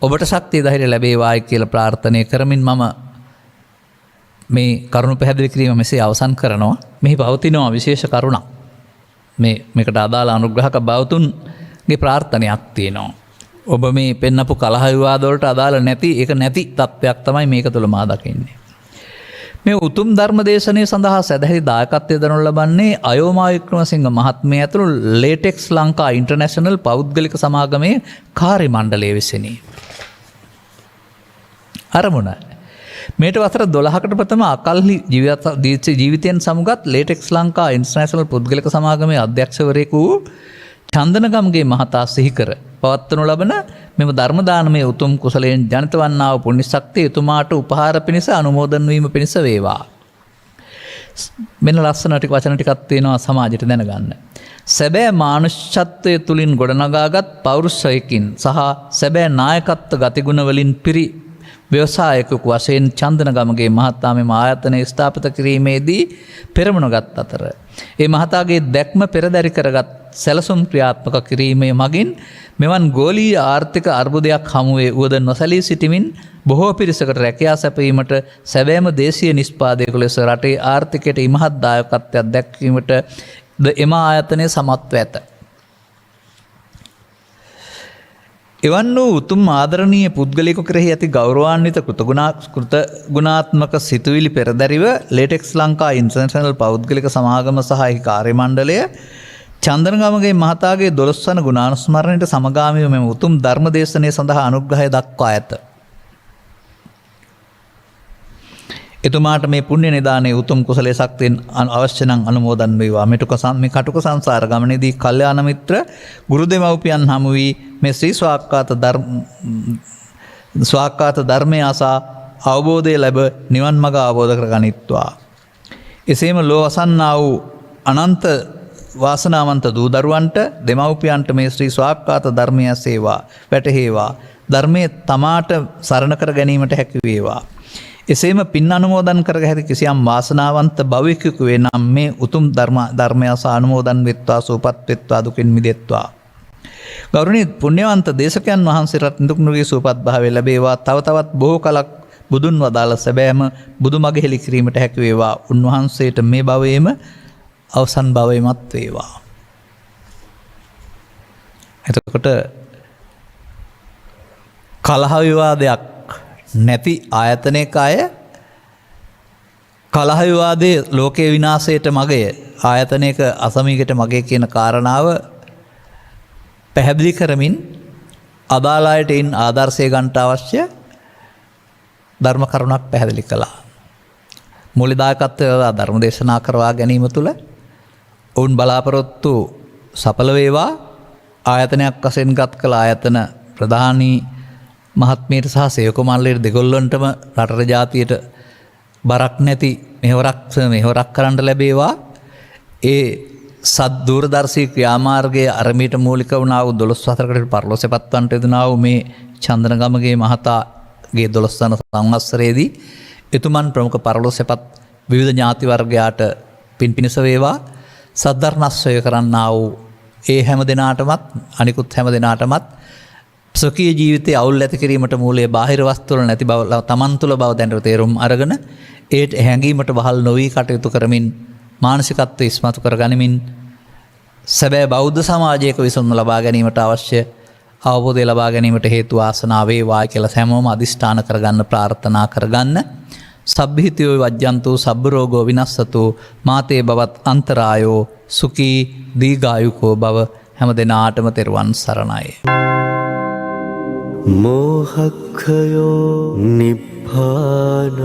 ඔබට ශක්තිය ධෛර්යය ලැබේවායි කියලා ප්‍රාර්ථනා කරමින් මම මේ කරුණු පැහැදිලි කිරීම මෙසේ අවසන් කරනවා. මෙහි පවතිනවා විශේෂ කරුණක්. මේකට අදාළ අනුග්‍රහක බවතුන්ගේ ප්‍රාර්ථනයක් තියෙනවා. ඔබ මේ පෙන්නපු කලහ විවාද වලට අදාළ නැති ඒක නැති තත්ත්වයක් තමයි මේක තුළ මා දකින්නේ. මේ උතුම් ධර්ම දේශනය සඳහා සැදැහැති දායකත්වය දරනු ලබන්නේ අයෝමා වික්‍රමසිංහ මහත්මිය ඇතුළු ලේටෙක්ස් ලංකා ඉන්ටර්නැෂනල් පෞද්ගලික සමාගමේ කාර්ය මණ්ඩලය විසිනි. අරමුණ මේට වසර 12කට ප්‍රථම අකල්හි ජීවිතයෙන් සමුගත් ලේටෙක්ස් ලංකා ඉන්ටර්නැෂනල් පුද්ගලික සමාගමේ අධ්‍යක්ෂවරයෙකු චන්දනගම්ගේ මහතා සිහිකර පවත්වනු ලබන මෙම ධර්ම දානමය උතුම් කුසලයෙන් ජනිත වන්නා වූ පුණ්‍ය ශක්තිය එතුමාට උපහාර පිණිස අනුමෝදන් වීම පිණිස වේවා. මෙන්න ලස්සන ටික වචන ටිකක් තියෙනවා සමාජයට දැනගන්න. සැබෑ මානුෂ්‍යත්වය තුලින් ගොඩනගාගත් පෞරුෂයකින් සහ සැබෑ නායකත්ව ගතිගුණ වලින් පිරි ව්‍යවසායකයෙකු වශයෙන් චන්දනගමගේ මහතා මෙම ආයතනය ස්ථාපිත කිරීමේදී පෙරමුණගත් අතර ඒ මහතාගේ දැක්ම පෙරදරි කරගත් සැලසුම් ක්‍රියාත්මක කිරීමේ මගින් මෙවන් ගෝලීය ආර්ථික අර්බුදයක් හමුවේ උවද නොසැලී සිටිමින් බොහෝ පිරිසකට රැකියා සැපයීමට සැබෑම දේශීය නිෂ්පාදකයකු ලෙස රටේ ආර්ථිකයට ඉමහත් දායකත්වයක් දැක්වීමට එම ආයතනය සමත්ව ඇත. එවන් වූ උතුම් ආදරණීය පුද්ගලයෙකු කෙරෙහි ඇති ගෞරවාන්විත කෘතගුණාත්මක සිතුවිලි පෙරදැරිව ලේටෙක්ස් ලංකා ඉන්ටර්නැෂනල් පෞද්ගලික සමාගම සහ එහි කාර්ය මණ්ඩලය චන්දනගමගේ මහතාගේ 12 වන ගුණානුස්මරණයට සමගාමීව මෙම උතුම් ධර්ම දේශනය සඳහා අනුග්‍රහය දක්වා ඇත. එතුමාට මේ පුණ්‍ය නිදානයේ උතුම් කුසලයේ ශක්තියෙන් අවශ්‍ය නම් අනුමෝදන් වේවා. මේ කටුක සංසාර ගමනේදී කල්යාණ මිත්‍ර ගුරු දෙමව්පියන් හමු වී මේ ශ්‍රී ස්වාක්කාත ධර්මය අසා අවබෝධය ලැබ නිවන් මඟ අවබෝධ කරගනිත්වා. එසේම ලෝ වසන්නා වූ අනන්ත වාසනාවන්ත දූ දරුවන්ට දෙමව්පියන්ට මේ ශ්‍රී ස්වාක්කාත ධර්මය සේවා වැටහේවා. ධර්මයේ තමාට සරණ කර ගැනීමට හැකි වේවා. එසේම පින් අනුමෝදන් කර හැකි කිසියම් වාසනාවන්ත භවිකයෙකු වේ නම් මේ උතුම් ධර්මය අසා අනුමෝදන් වෙත්වා සුවපත් වෙත්වා දුකින් මිදෙත්වා. ගෞරවනීය පුණ්‍යවන්ත දේශකයන් වහන්සේට නිදුක් නිරෝගී සුවපත් භාවය ලැබේවා. තව තවත් බොහෝ කලක් බුදුන් වදාළ සැබෑම බුදු මග හෙළි කිරීමට හැකි වේවා. උන්වහන්සේට මේ භවයේම අවසන් භවයමත් වේවා. එතකොට කලහ විවාදයක් නැති ආයතනයක අය කලහ විවාදයේ ලෝකයේ විනාශයට මගය ආයතනයක අසමීකට මගය කියන කාරණාව පැහැදිලි කරමින් අදාළ අයට ඉන් ආදර්ශය ගන්නට අවශ්‍ය ධර්ම කරුණක් පැහැදිලි කළා. මූලිදායකත්වය ධර්ම දේශනා කරවා ගැනීම තුළ ඔවුන් බලාපොරොත්තු සඵල වේවා. ආයතනයක් වශයෙන් ගත් කළ ආයතන ප්‍රධානී මහත්මියට සහ සේවක මණ්ඩලයට දෙගොල්ලන්ටම රටට ජාතියට බරක් නැති මෙහෙවරක් කරන්න ලැබේවා. ඒ සද්දූරදර්ශී ක්‍රියාමාර්ගයේ අරමීට මූලික වුණා වූ 12 පරලෝසෙපත්වන්ට යෙදුණා වූ මේ චන්දනගමගේ මහතාගේ 12 වන සංවත්සරයේදී එතුමන් ප්‍රමුඛ පරලෝසෙපත් විවිධ ඥාති වර්ගයාට පින් පිණිස වේවා. සද්ධර්මස්වය කරන්නා වූ ඒ හැම දෙනාටමත් අනිකුත් හැම දෙනාටමත් ස්වකීය ජීවිතයේ අවුල් ඇති කිරීමට මූලයේ බාහිර වස්තු වල නැති බව තමන් තුළ බව දැනට තේරුම් අරගෙන ඒට හැඟීමට වහල් නොවි කටයුතු කරමින් මානසිකත්වය ඉස්මතු කර ගනිමින් සැබෑ බෞද්ධ සමාජයක විසඳුම ලබා ගැනීමට අවශ්‍ය අවබෝධය ලබා ගැනීමට හේතු වාසනා වේවා කියලා හැමෝම අදිෂ්ඨාන කරගන්න ප්‍රාර්ථනා කරගන්න. සබ්බිහිතයෝ වජ්ජන්තෝ සබ්බ රෝගෝ විනස්සතෝ මාතේ බවත් අන්තරායෝ සුඛී දීඝායුකෝ බව හැම දිනාටම තෙරුවන් සරණයි. මෝහක්ඛයෝ නිබ්බානං